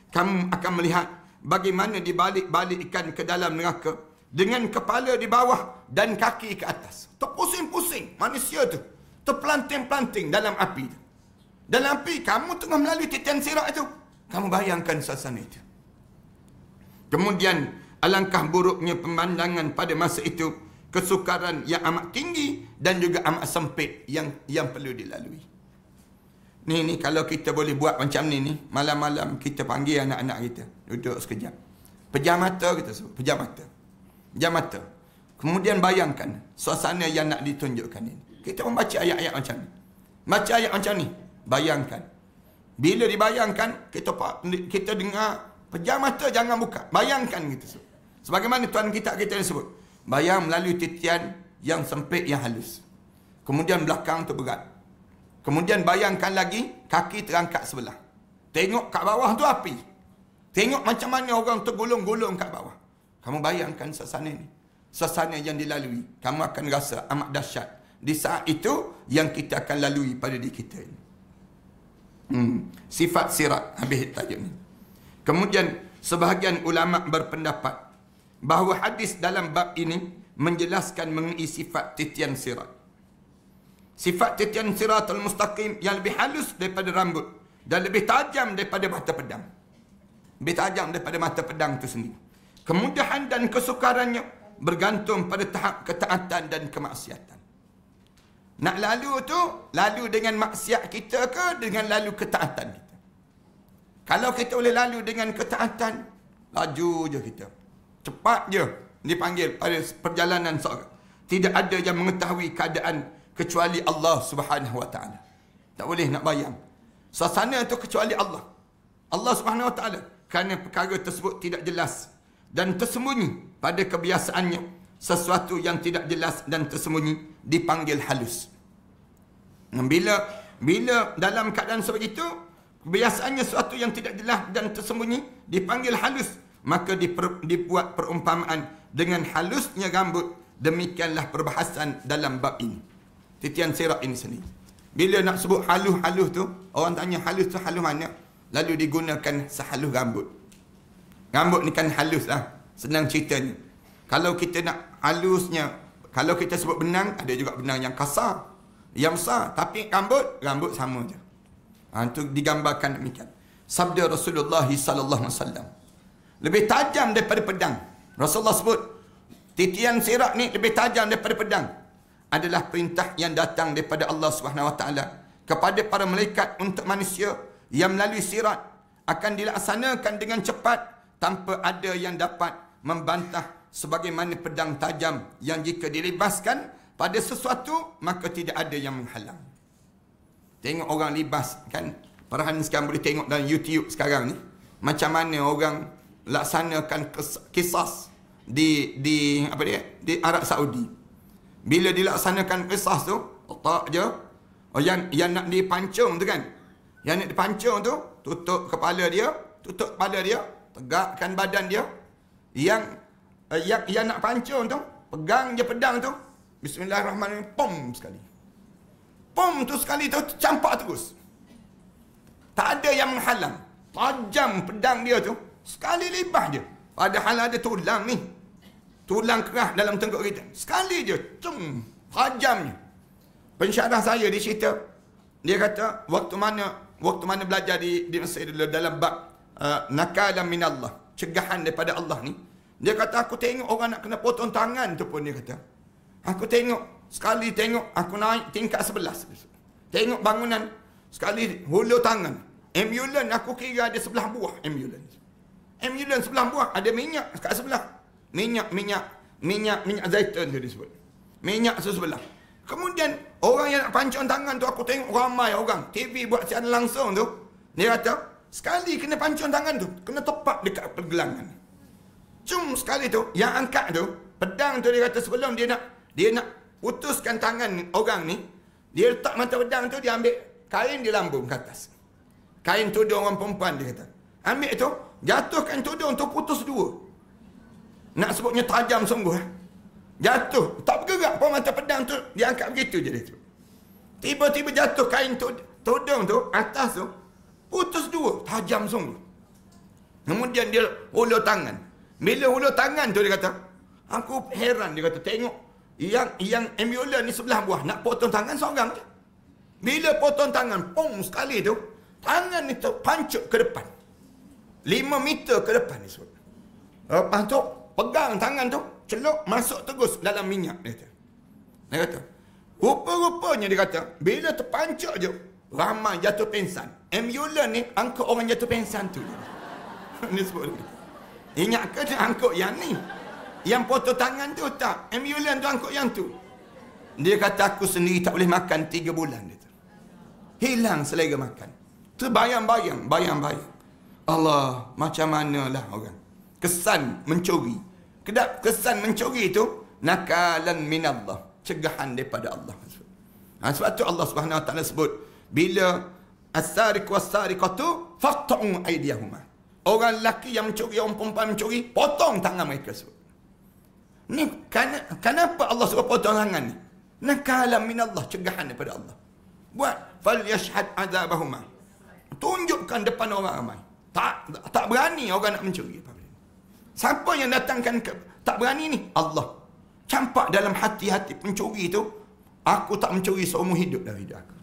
Kamu akan melihat bagaimana dibalik-balikkan ke dalam neraka dengan kepala di bawah dan kaki ke atas. Terpusing-pusing manusia tu. Terpelanting-pelanting dalam api tu. Dalam api, kamu tengah melalui titian sirat tu. Kamu bayangkan suasana itu. Kemudian, alangkah buruknya pemandangan pada masa itu, kesukaran yang amat tinggi dan juga amat sempit yang perlu dilalui. Ni kalau kita boleh buat macam ni, malam-malam kita panggil anak-anak kita, duduk sekejap. Pejam mata kita sebut, pejam mata. Pejam mata. Kemudian bayangkan suasana yang nak ditunjukkan ini. Kita membaca ayat-ayat macam ni. Baca ayat macam ni. Bayangkan. Bila dibayangkan, kita dengar, pejam mata jangan buka. Bayangkan kita sebut. Sebagaimana tuan kita sebut. Bayang melalui titian yang sempit, yang halus. Kemudian belakang tu berat. Kemudian bayangkan lagi, kaki terangkat sebelah. Tengok kat bawah tu api. Tengok macam mana orang tergulung-gulung kat bawah. Kamu bayangkan suasana ni. Suasana yang dilalui. Kamu akan rasa amat dahsyat. Di saat itu, yang kita akan lalui pada diri kita ini. Sifat sirat. Habis tajuk ni. Kemudian, sebahagian ulama' berpendapat bahawa hadis dalam bab ini menjelaskan mengenai sifat titian sirat. Sifat titian siratul mustaqim yang lebih halus daripada rambut dan lebih tajam daripada mata pedang. Lebih tajam daripada mata pedang itu sendiri. Kemudahan dan kesukarannya bergantung pada tahap ketaatan dan kemaksiatan. Nak lalu tu, lalu dengan maksiat kita ke dengan lalu ketaatan kita? Kalau kita boleh lalu dengan ketaatan, laju je kita. Cepat je dipanggil pada perjalanan seorang. Tidak ada yang mengetahui keadaan kecuali Allah Subhanahu Wa Taala. Tak boleh nak bayang. Suasana itu kecuali Allah. Allah Subhanahu Wa Taala. Kerana perkara tersebut tidak jelas dan tersembunyi pada kebiasaannya. Sesuatu yang tidak jelas dan tersembunyi dipanggil halus. Bila dalam keadaan sebegitu, kebiasaannya sesuatu yang tidak jelas dan tersembunyi dipanggil halus, maka dibuat perumpamaan dengan halusnya rambut. Demikianlah perbahasan dalam bab ini. Titian sirat ini sendiri. Bila nak sebut halus-halus tu, orang tanya halus tu halus mana? Lalu digunakan sehalus rambut. Rambut ni kan halus lah. Senang ceritanya. Kalau kita nak halusnya, kalau kita sebut benang, ada juga benang yang kasar, yang besar. Tapi rambut sama je. Itu digambarkan demikian. Sabda Rasulullah SAW. Lebih tajam daripada pedang. Rasulullah sebut, titian sirat ni lebih tajam daripada pedang. Adalah perintah yang datang daripada Allah SWT kepada para malaikat untuk manusia yang melalui sirat akan dilaksanakan dengan cepat tanpa ada yang dapat membantah, sebagaimana pedang tajam yang jika dilibaskan pada sesuatu maka tidak ada yang menghalang. Tengok orang libas kan, perhatian sekarang boleh tengok dalam YouTube sekarang ni macam mana orang laksanakan kisah di Arab Saudi. Bila dilaksanakan kisah tu, otak je, yang nak dipancung tu kan, yang nak dipancung tu, tutup kepala dia, tegakkan badan dia. Yang nak pancung tu, pegang je pedang tu, Bismillahirrahmanirrahim, pom sekali. Pom tu sekali tu campak terus. Tak ada yang menghalang. Tajam pedang dia tu, sekali libah je. Padahal ada tulang ni. Tulang keras dalam tenggok kita. Sekali je, tajamnya. Pensyarah saya dia cerita, dia kata waktu mana belajar di Mesir dalam bab nakalan minallah, cegahan daripada Allah ni. Dia kata aku tengok orang nak kena potong tangan tu pun, dia kata. Aku tengok, sekali tengok aku naik tingkat 11. Tengok bangunan, sekali hulur tangan. Ambulans aku kira ada 11 buah ambulans. Ambulans 11 buah, ada minyak kat sebelah. Minyak zaitun tu disebut. Minyak sebelah. Kemudian orang yang nak pancung tangan tu, aku tengok ramai orang. TV buat siaran langsung tu. Dia kata, sekali kena pancung tangan tu, kena tepat dekat pergelangan. Sekali tu, yang angkat tu, pedang tu, dia kata sebelum dia nak putuskan tangan orang ni, dia letak mata pedang tu, dia ambil kain, dia lambung ke atas. kain tudung orang perempuan, dia kata. Ambil tu, jatuh kain tudung tu, putus dua. Nak sebutnya tajam sungguh. Jatuh, tak bergerak pun mata pedang tu, dia angkat begitu je dia tu. Tiba-tiba jatuh kain tudung tu, atas tu, putus dua, tajam sungguh. Kemudian dia hulur tangan. Bila hulur tangan tu dia kata, aku heran, dia kata, tengok yang Amula ni sebelah buah, nak potong tangan seorang je. Bila potong tangan, pong sekali tu, tangan ni terpancuk ke depan. 5 meter ke depan ni sebut. Lepas tu, pegang tangan tu, celuk, masuk terus dalam minyak, dia kata. Dia kata, rupa-rupanya dia kata, bila terpancuk je, ramai jatuh pingsan. Amula ni angkut orang jatuh pingsan tu. Dia sebut. Ingat ke dia angkut yang ni? Yang potong tangan tu tak. Ambulan tu angkut yang tu. Dia kata, aku sendiri tak boleh makan 3 bulan. Dia tu. Hilang selera makan. Tu bayang-bayang. Allah, macam manalah orang. Kesan mencuri. Kesan mencuri tu, nakalan minallah. Cegahan daripada Allah. Sebab tu Allah Subhanahu Wa Taala sebut, bila as-sariq was-sariqatu faqta'u aydiyahuma. Orang lelaki yang mencuri, orang perempuan mencuri, potong tangan mereka sebut. Ni kenapa Allah suruh potong tangan ni? Nakalan minallah, cegahan daripada Allah. Buat fal yashhad azabahuma. Tunjukkan depan orang ramai. Tak berani orang nak mencuri. Siapa yang datangkan tak berani ni? Allah. Campak dalam hati-hati pencuri tu, aku tak mencuri seumur hidup dari hidup aku.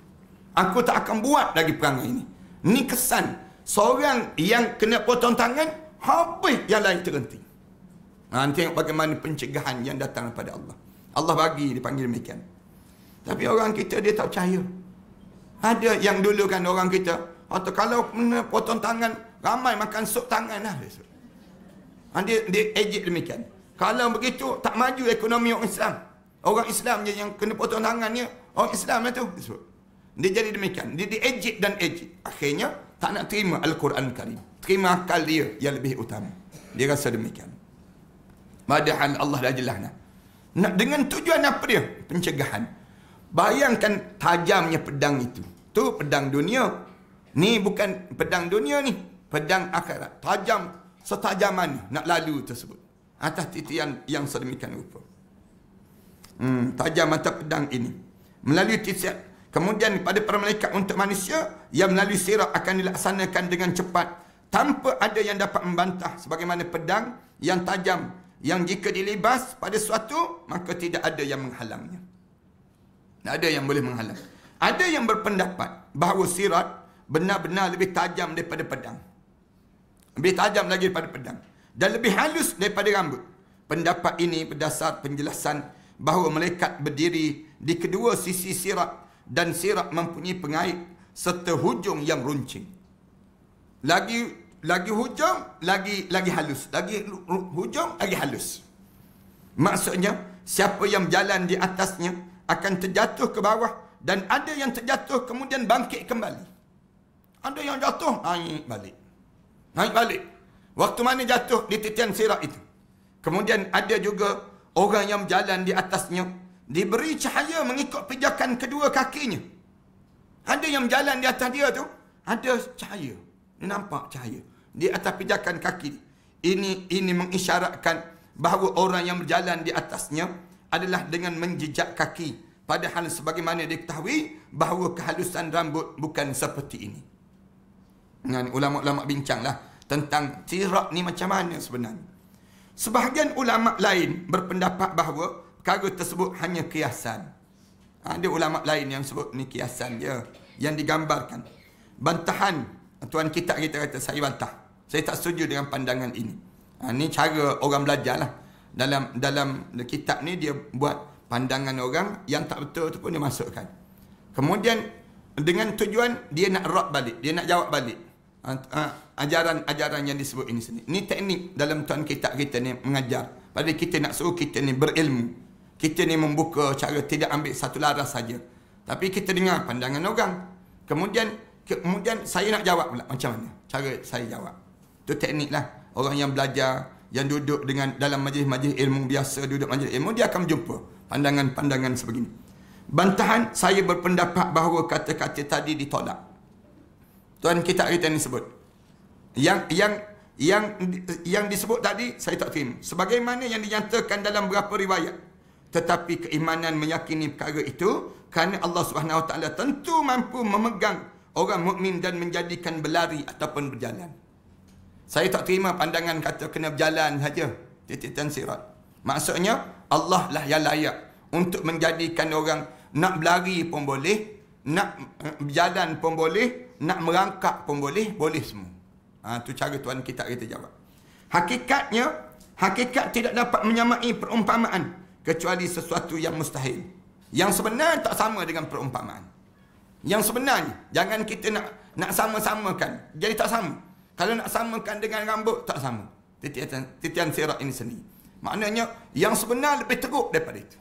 Aku tak akan buat lagi perangai ini. Ni kesan seorang yang kena potong tangan, habis yang lain terhenti. Tengok bagaimana pencegahan yang datang daripada Allah. Allah bagi, dipanggil demikian. Tapi orang kita, dia tak percaya. Ada yang dulu kan orang kita, atau kalau kena potong tangan, ramai makan sup tangan lah. Dia ejek demikian. Kalau begitu, tak maju ekonomi orang Islam. Orang Islam je yang kena potong tangannya, orang Islam lah tu. Dia jadi demikian. Dia ejek dan ejek. Akhirnya, tak nak terima Al-Quran Karim. Terima akal dia yang lebih utama. Dia rasa demikian. Padahal Allah dah jelas nak. Dengan tujuan apa dia? Pencegahan. Bayangkan tajamnya pedang itu. Tu pedang dunia. Ni bukan pedang dunia ni. Pedang akhirat. Tajam setajaman ni. Nak lalu tersebut. Atas titian yang sedemikian rupa. Tajam mata pedang ini. Melalui titian. Kemudian pada para malaikat untuk manusia, yang melalui sirat akan dilaksanakan dengan cepat. Tanpa ada yang dapat membantah. Sebagaimana pedang yang tajam, yang jika dilibas pada suatu, maka tidak ada yang menghalangnya. Tak ada yang boleh menghalang. Ada yang berpendapat bahawa sirat benar-benar lebih tajam daripada pedang. Lebih tajam lagi daripada pedang. Dan lebih halus daripada rambut. Pendapat ini berdasar penjelasan bahawa malaikat berdiri di kedua sisi sirat, dan sirat mempunyai pengait serta hujung yang runcing. Lagi hujung, lagi halus. Lagi hujung, lagi halus. Maksudnya, siapa yang berjalan di atasnya akan terjatuh ke bawah, dan ada yang terjatuh kemudian bangkit kembali. Ada yang jatuh, naik balik. Waktu mana jatuh di titian sirat itu. Kemudian ada juga orang yang berjalan di atasnya, diberi cahaya mengikut pijakan kedua kakinya. Ada yang berjalan di atas dia tu, ada cahaya. Dia nampak cahaya di atas pijakan kaki. Ini mengisyaratkan bahawa orang yang berjalan di atasnya adalah dengan menjejak kaki. Padahal sebagaimana diketahui bahawa kehalusan rambut bukan seperti ini. Ulama-ulama bincanglah tentang sirat ni macam mana sebenarnya. Sebahagian ulama lain berpendapat bahawa perkara tersebut hanya kiasan. Ada ulama lain yang sebut ni kiasan dia, yang digambarkan. Bantahan tuan kita kata, saya bantah. Saya tak setuju dengan pandangan ini. Ni cara orang belajar lah. Dalam kitab ni dia buat pandangan orang yang tak betul tu pun dia masukkan. Kemudian dengan tujuan dia nak rot balik, dia nak jawab balik ajaran-ajaran yang disebut ini sendiri. Ni teknik dalam tuan kitab kita ni mengajar. Padahal kita nak suruh kita ni berilmu. Kita ni membuka cara tidak ambil satu laras saja. Tapi kita dengar pandangan orang. Kemudian saya nak jawab pula macam mana cara saya jawab. Itu teknik lah. Orang yang belajar, yang duduk dengan dalam majlis-majlis ilmu biasa, duduk majlis ilmu, dia akan jumpa pandangan-pandangan sebegini. Bantahan, saya berpendapat bahawa kata-kata tadi ditolak. Tuan kita kita ni sebut. Yang disebut tadi saya tak terima. Sebagaimana yang dinyatakan dalam beberapa riwayat. Tetapi keimanan meyakini perkara itu kerana Allah Subhanahu Wa Taala tentu mampu memegang orang mukmin dan menjadikan berlari ataupun berjalan. Saya tak terima pandangan kata kena berjalan saja titian sirat. Maksudnya Allah lah yang layak untuk menjadikan orang nak berlari pun boleh, nak berjalan pun boleh, nak merangkak pun boleh, boleh semua. Tu cara tuan kita jawab. Hakikat tidak dapat menyamai perumpamaan kecuali sesuatu yang mustahil. Yang sebenar tak sama dengan perumpamaan. Yang sebenarnya, jangan kita nak sama-samakan. Jadi tak sama. Kalau nak samakan dengan rambut, tak sama. Titian sirat ini sendiri. Maknanya, yang sebenar lebih teruk daripada itu.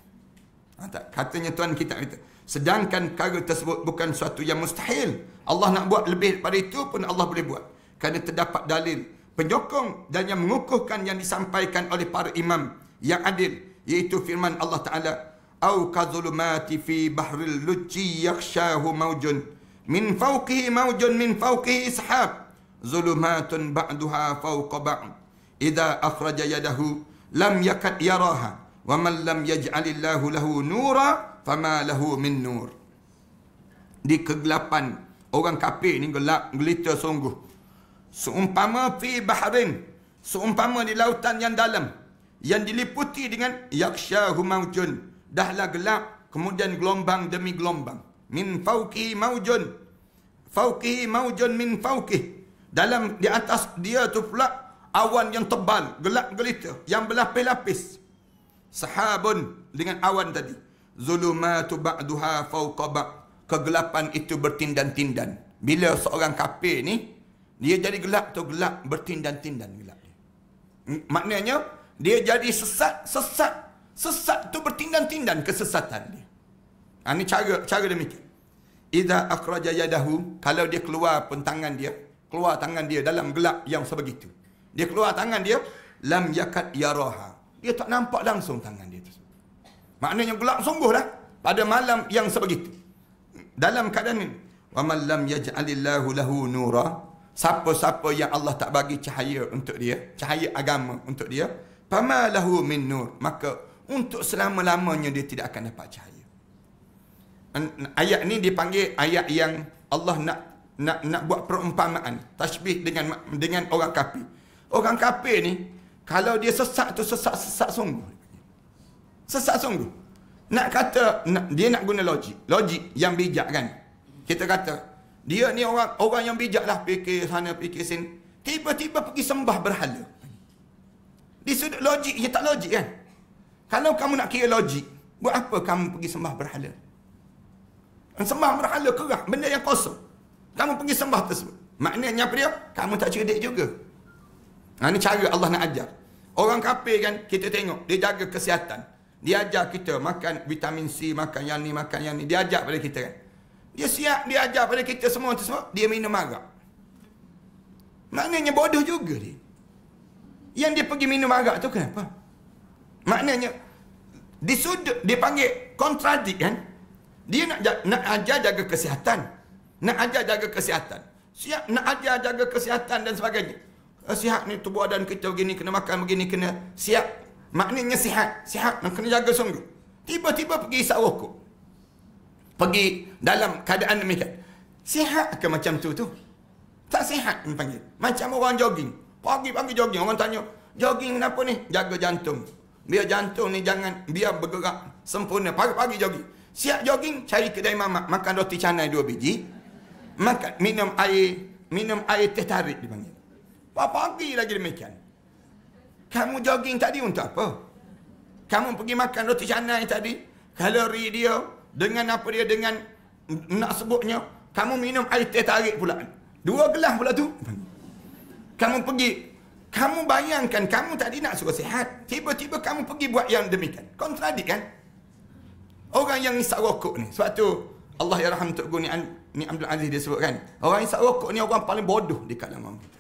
Katanya tuan kita kata. Sedangkan perkara tersebut bukan suatu yang mustahil. Allah nak buat lebih daripada itu pun Allah boleh buat. Kerana terdapat dalil penyokong dan yang mengukuhkan yang disampaikan oleh para imam yang adil. Iaitu firman Allah Ta'ala. Au kazulumati fi bahril lujji yakhshahu mawjun. Min fawqihi mawjun min fawqihi sahab. Zulumatun ba'duha fawqa ba'd. Idza akhraja yadahu lam yakad yaraha. Wa man lam yaj'alillahu lahu nura fama lahu min nur. Di kegelapan orang kafir ni gelap gelita sungguh. Seumpama fi bahrin, seumpama di lautan yang dalam yang diliputi dengan yakhshahu mawjun, dahlah gelap kemudian gelombang demi gelombang. Min fawqihi mawjun min fawqihi, dalam di atas dia tu pula awan yang tebal, gelap gelita yang berlapis-lapis. Sahabun dengan awan tadi. Zulumatu ba'duha fawqa ba'd, kegelapan itu bertindan-tindan. Bila seorang kafir ni dia jadi gelap tu gelap bertindan-tindan gelap dia. Maknanya dia jadi sesat tu bertindan-tindan kesesatan dia. Ini cara demikian. Idza akhraja yadahu, kalau dia keluar pun tangan dia dalam gelap yang sebegitu. Dia keluar tangan dia, lam yakad yaraha, dia tak nampak langsung tangan dia tu. Maknanya gelap sungguh lah pada malam yang sebegitu. Dalam keadaan ini, wa man lam yaj'alillahu lahu nura, siapa-siapa yang Allah tak bagi cahaya untuk dia, cahaya agama untuk dia, fama lahu min nur, maka untuk selama-lamanya dia tidak akan dapat cahaya. Ayat ni dipanggil ayat yang Allah nak buat perumpamaan, tasbih dengan orang kafir. Orang kafir ni kalau dia sesat tu sesat sungguh. Sesat sungguh. Nak kata dia nak guna logik yang bijak kan. Kita kata dia ni orang yang bijak lah, fikir sana fikir sini, tiba-tiba pergi sembah berhala. Di sudut logik dia tak logik kan. Kalau kamu nak kira logik, buat apa kamu pergi sembah berhala? Sembah berhala kerah, benda yang kosong. Kamu pergi sembah tersebut. Maknanya apa dia? Kamu tak cerdik juga. Ini cara Allah nak ajar. Orang kafir kan, kita tengok, dia jaga kesihatan. Dia ajar kita makan vitamin C, makan yang ni, makan yang ni. Dia ajar pada kita kan. Dia siap, dia ajar pada kita semua tersebut, dia minum arak. Maknanya bodoh juga dia. Yang dia pergi minum arak tu kenapa? Maknanya, di sudut, dia panggil kontradik kan. Dia nak ajar jaga kesihatan. Nak ajar jaga kesihatan. Siap nak ajar jaga kesihatan dan sebagainya. Sihat ni tubuh badan kita begini, kena makan begini, kena siap. Maknanya sihat nak kena jaga sungguh. Tiba-tiba pergi isap rokok. Pergi dalam keadaan demikian. Sihat ke macam tu? Tak sihat panggil. Macam orang jogging. Pagi-pagi jogging. Orang tanya, jogging kenapa ni? Jaga jantung. Biar jantung ni jangan, biar bergerak sempurna. Pagi-pagi jogging. Siap jogging, cari kedai mamak. Makan roti canai 2 biji. Makan, minum air teh tarik dipanggil. Pagi lagi demikian. Kamu jogging tadi untuk apa? Kamu pergi makan roti canai tadi, kalori dia, dengan apa dia, dengan nak sebutnya, kamu minum air teh tarik pula. 2 gelas pula tu. Kamu pergi, kamu bayangkan, kamu tadi nak suruh sihat, tiba-tiba kamu pergi buat yang demikian. Kontradik kan? Orang yang isap rokok ni, sebab tu Allah ya rahmat Tok Guru ni Abdul Aziz dia sebut kan, orang isap rokok ni orang paling bodoh di kalangan kita.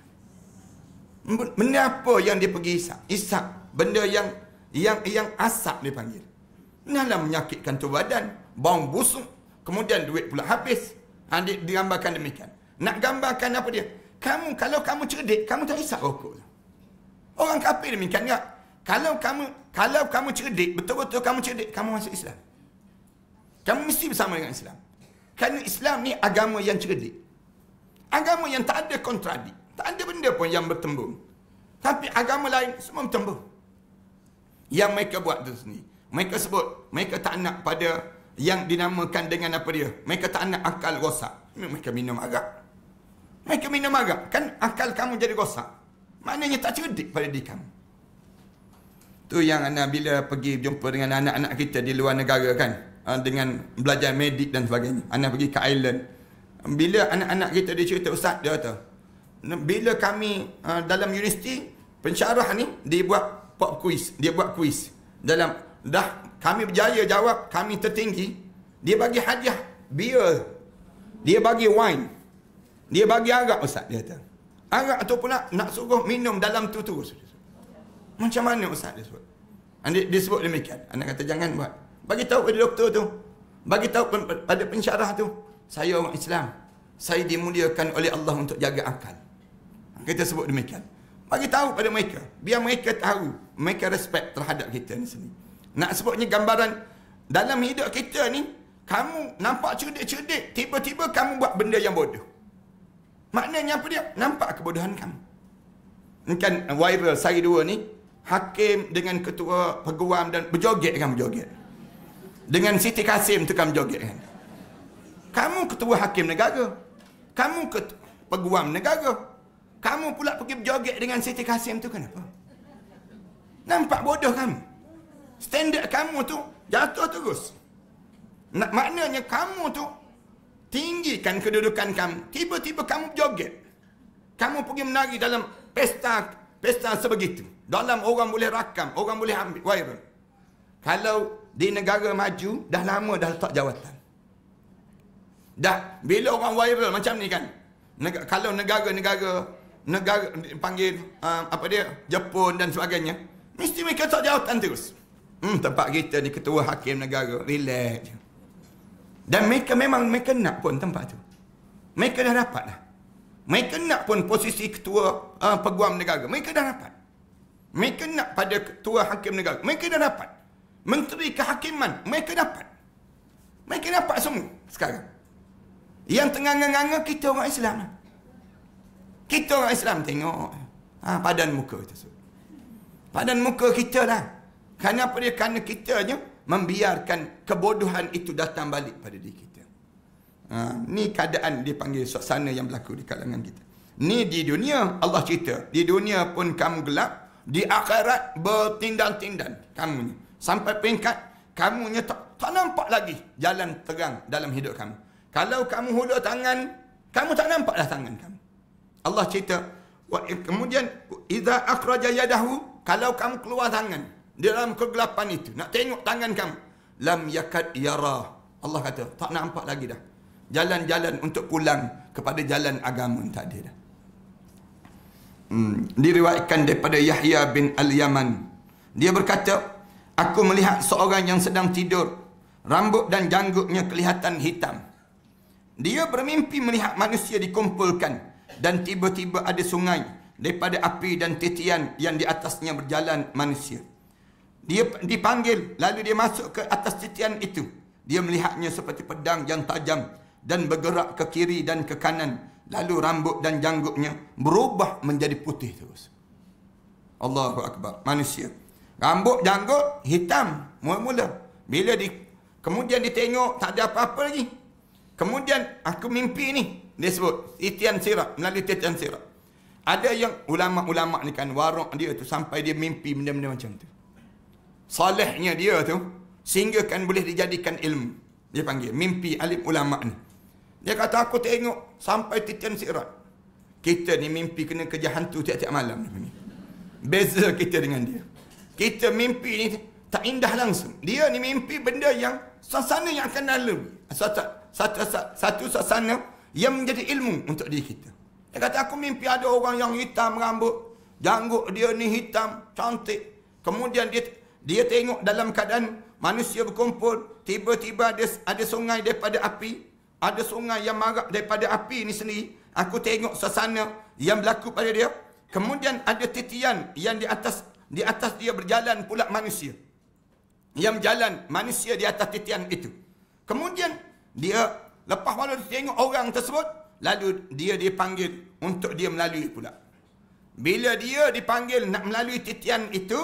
Benda apa yang dia pergi isap? Benda yang asap dia panggil. Nalah menyakitkan tubuh badan, bau busuk, kemudian duit pula habis. Digambarkan demikian. Nak gambarkan apa dia? Kalau kamu cerdik, kamu tak hisap rokok. Orang kafir demikian tak? Kalau kamu cerdik, betul-betul kamu cerdik, kamu masuk Islam. Kamu mesti bersama dengan Islam. Kerana Islam ni agama yang cerdik. Agama yang tak ada kontradik. Tak ada benda pun yang bertembung. Tapi agama lain semua bertembung. Yang mereka buat tu sendiri. Mereka sebut, mereka tak nak pada yang dinamakan dengan apa dia. Mereka tak nak akal rosak. Mereka minum arak. Mereka minum arak. Kan akal kamu jadi rosak. Maknanya tak cerdik pada diri kamu. Tu yang anak bila pergi jumpa dengan anak-anak kita di luar negara kan. Dengan belajar medik dan sebagainya. Anak pergi ke Ireland. Bila anak-anak kita dia cerita, Ustaz, dia kata, bila kami dalam universiti, pensyarah ni, dia buat pop quiz. Dia buat quiz. Dalam, dah kami berjaya jawab, kami tertinggi, dia bagi hadiah beer. Dia bagi wine. Dia bagi arak, Ustaz, dia kata. Arak tu pula nak suruh minum dalam tu terus. Macam mana, Ustaz, dia sebut? Dia sebut demikian. Anak kata, jangan buat. Bagi tahu pada doktor tu. Bagi tahu pada pensyarah tu. Saya orang Islam. Saya dimuliakan oleh Allah untuk jaga akal. Kita sebut demikian. Bagi tahu pada mereka. Biar mereka tahu. Mereka respect terhadap kita ni sini. Nak sebutnya gambaran. Dalam hidup kita ni. Kamu nampak cerdik-cerdik. Tiba-tiba kamu buat benda yang bodoh. Maknanya apa dia? Nampak kebodohan kamu. Kan viral sehari dua ni. Hakim dengan ketua peguam dan berjoget kan berjoget. Dengan Siti Kasim tu kan berjoget kan. Kamu ketua hakim negara. Kamu peguam negara. Kamu pula pergi berjoget dengan Siti Kasim tu kenapa? Nampak bodoh kamu. Standard kamu tu jatuh terus. Maknanya kamu tu tinggikan kedudukan kamu. Tiba-tiba kamu berjoget. Kamu pergi menari dalam pesta sebegitu. Dalam orang boleh rakam, orang boleh ambil viral. Kalau di negara maju, dah lama dah letak jawatan. Dah, bila orang viral macam ni kan, kalau negara panggil apa dia, Jepun dan sebagainya, mesti mereka letak jawatan terus. Tempat kita ni ketua hakim negara, relax je. Dan mereka memang mereka nak pun tempat tu. Mereka dah dapat dah. Mereka nak pun posisi ketua peguam negara. Mereka dah dapat. Mereka nak pada ketua hakim negara. Mereka dah dapat. Menteri kehakiman. Mereka dapat. Mereka dapat semua sekarang. Yang tengah-nganga kita orang Islam. Kita orang Islam tengok. Padan muka itu. Padan muka kita lah. Kerana apa dia? Kerana kita je membiarkan kebodohan itu datang balik pada diri kita. Ni keadaan dia panggil suasana yang berlaku di kalangan kita. Ni di dunia Allah cerita. Di dunia pun kamu gelap. Di akhirat bertindan-tindan kamu ni. Sampai peringkat kamunya tak nampak lagi jalan terang dalam hidup kamu. Kalau kamu hulur tangan, kamu tak nampak dah tangan kamu. Allah cerita, kemudian idza akhraja yadahu, kalau kamu keluar tangan dalam kegelapan itu, nak tengok tangan kamu, lam yakad yara. Allah kata, tak nampak lagi dah. Jalan-jalan untuk pulang kepada jalan agama tak ada dah. Diriwayatkan daripada Yahya bin Al-Yaman. Dia berkata, aku melihat seorang yang sedang tidur. Rambut dan janggutnya kelihatan hitam. Dia bermimpi melihat manusia dikumpulkan. Dan tiba-tiba ada sungai daripada api dan titian yang di atasnya berjalan manusia. Dia dipanggil, lalu dia masuk ke atas titian itu. Dia melihatnya seperti pedang yang tajam dan bergerak ke kiri dan ke kanan. Lalu rambut dan janggutnya berubah menjadi putih terus. Allahu Akbar. Manusia. Rambut janggut hitam mula-mula. Bila kemudian dia tengok tak ada apa-apa lagi. Kemudian aku mimpi ni. Dia sebut titian sirap, melalui titian sirap. Ada yang ulama-ulama ni kan warung dia tu sampai dia mimpi benda-benda macam tu. Salehnya dia tu sehingga kan boleh dijadikan ilmu. Dia panggil mimpi alim ulama ni. Dia kata aku tengok sampai titian sirap. Kita ni mimpi kena kerja hantu tiap-tiap malam ni. Beza kita dengan dia. Kita mimpi ni tak indah langsung. Dia ni mimpi benda yang suasana yang akan lalu. Satu suasana yang menjadi ilmu untuk diri kita. Dia kata aku mimpi ada orang yang hitam rambut. Janggut dia ni hitam, cantik. Kemudian dia tengok dalam keadaan manusia berkumpul. Tiba-tiba ada sungai daripada api. Ada sungai yang marak daripada api ni sendiri. Aku tengok suasana yang berlaku pada dia. Kemudian ada titian yang di atas dia berjalan pula manusia. Yang berjalan manusia di atas titian itu. Kemudian dia lepas malu tengok orang tersebut, lalu dia dipanggil untuk dia melalui pula. Bila dia dipanggil nak melalui titian itu,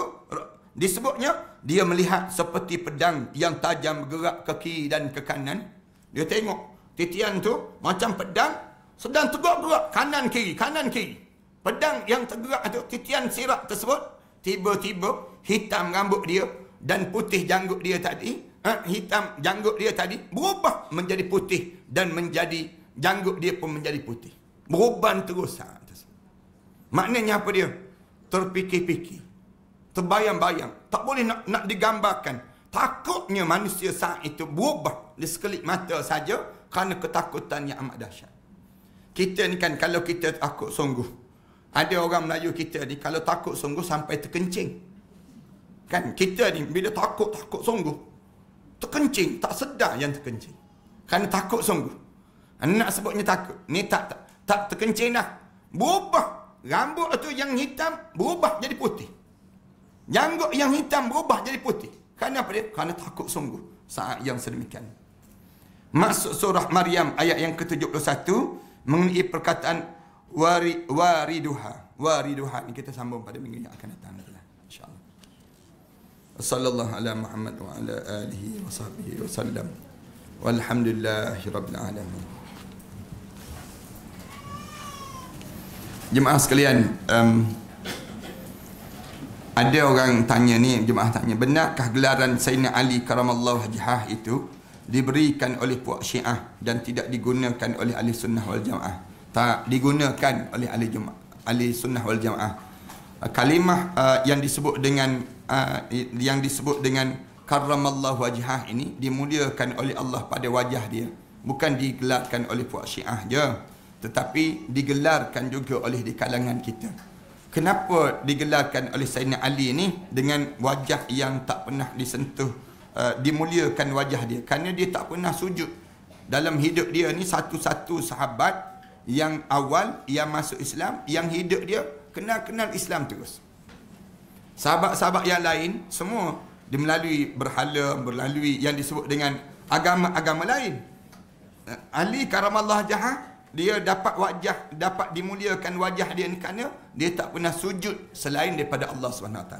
disebutnya dia melihat seperti pedang yang tajam bergerak ke kiri dan ke kanan. Dia tengok titian tu macam pedang sedang tergerak kanan kiri. Pedang yang tergerak itu, titian sirat tersebut, tiba-tiba hitam rambut dia dan putih janggut dia tadi, hitam janggut dia tadi berubah menjadi putih dan menjadi janggut dia pun menjadi putih. Berubah terus. Maknanya apa dia? Terfikir-fikir, terbayang-bayang, tak boleh nak digambarkan. Takutnya manusia saat itu berubah di sekelip mata saja kerana ketakutan yang amat dahsyat. Kita ni kan kalau kita takut sungguh, ada orang Melayu kita ni kalau takut sungguh sampai terkencing. Kan kita ni bila takut sungguh, terkencing, tak sedar yang terkencing. Kerana takut sungguh. Nak sebutnya takut. Ni tak terkencing dah. Berubah. Rambut tu yang hitam berubah jadi putih. Janggut yang hitam berubah jadi putih. Kerana apa dia? Kerana takut sungguh saat yang sedemikian. Maksud surah Maryam ayat yang ke-71 mengenai perkataan wariduha ni kita sambung pada minggu yang akan datang insyaallah. Sallallahu ala Muhammad wa ala alihi wa sahbihi wa sallam. Walhamdulillahirabbil alamin. Jemaah sekalian, ada orang tanya ni, jemaah tanya, benarkah gelaran Sayyidina Ali karamallahu wajhah itu diberikan oleh puak Syiah dan tidak digunakan oleh ahli sunnah wal jamaah? Tak digunakan oleh ahli sunnah wal jamaah. Kalimah yang disebut dengan karamallahu wajhah ini dimuliakan oleh Allah pada wajah dia, bukan digelarkan oleh puak Syiah je, tetapi digelarkan juga oleh di kalangan kita. Kenapa digelarkan oleh Sayyidina Ali ni dengan wajah yang tak pernah disentuh, dimuliakan wajah dia? Kerana dia tak pernah sujud. Dalam hidup dia ni satu-satu sahabat yang awal yang masuk Islam, yang hidup dia kenal Islam terus. Sahabat-sahabat yang lain semua dia melalui berhala, melalui yang disebut dengan agama-agama lain. Ali karamallahu wajhah, dia dapat dimuliakan wajah dia ni kerana dia tak pernah sujud selain daripada Allah SWT.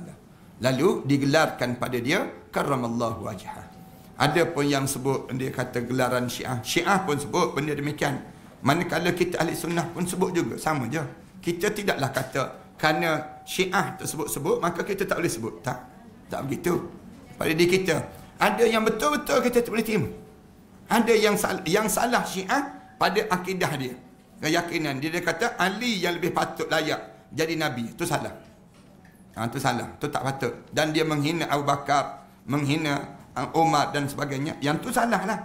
Lalu digelarkan pada dia karamallahu wajhah. Ada pun yang sebut, dia kata gelaran Syiah pun sebut benda demikian. Manakala kita ahli sunnah pun sebut juga, sama je. Kita tidaklah kata kerana Syiah tersebut-sebut maka kita tak boleh sebut. Tak begitu. Pada diri kita ada yang betul-betul kita tak boleh terima. Ada yang salah Syiah pada akidah dia, keyakinan dia kata Ali yang lebih patut layak jadi Nabi. Itu salah. Itu salah. Itu tak patut. Dan dia menghina Abu Bakar, menghina Umar dan sebagainya. Yang tu salah lah.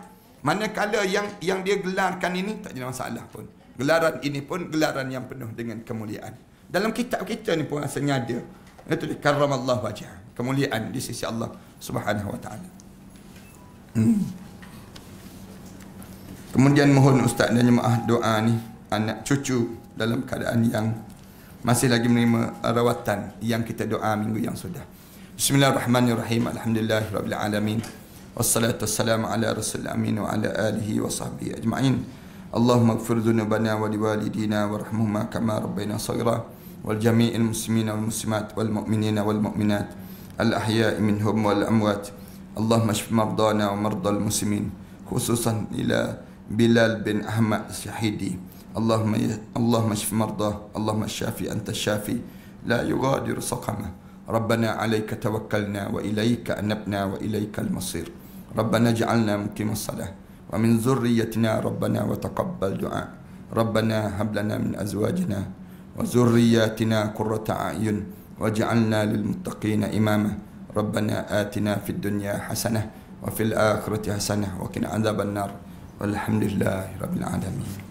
Manakala yang dia gelarkan ini tak ada masalah pun. Gelaran ini pun gelaran yang penuh dengan kemuliaan. Dalam kitab kita ni pun asalnya ada. Itu karamallahu wajhah, kemuliaan di sisi Allah Subhanahu wa taala. Kemudian mohon ustaz dan jemaah doa ni anak cucu dalam keadaan yang masih lagi menerima rawatan yang kita doa minggu yang sudah. Bismillahirrahmanirrahim. Alhamdulillahirabbil alamin. Wassalatu wassalamu ala rasulil amin wa ala alihi wa sahbihi ajma'in. Allahumma ighfir dhunubana wa liwalidina warhamhuma kama rabbayana shaghira wal jami'il muslimina wal muslimat wal mu'minina wal mu'minat al ahya'i minhum wal amwat. Allahumma shfi mardana wa mardal muslimin khususan ila Bilal bin Ahmad Syahidi. Allahumma shfi mardah, Allahumma syafi anta syafi la yughadiru saqama. Rabbana alayka tawakkalna wa ilayka anabna wa ilayka al-masir. Rabbana ja'alna muqimas salah wa min zurriyyatina rabbana wa taqabbal du'a. Rabbana hab lana min azwajina wa zurriyyatina qurrata a'yun waj'alna lil muttaqina imama. Rabbana atina fid dunya hasanah wa fil akhirati hasanah wa qina adzaban nar. Walhamdulillahirabbil alamin.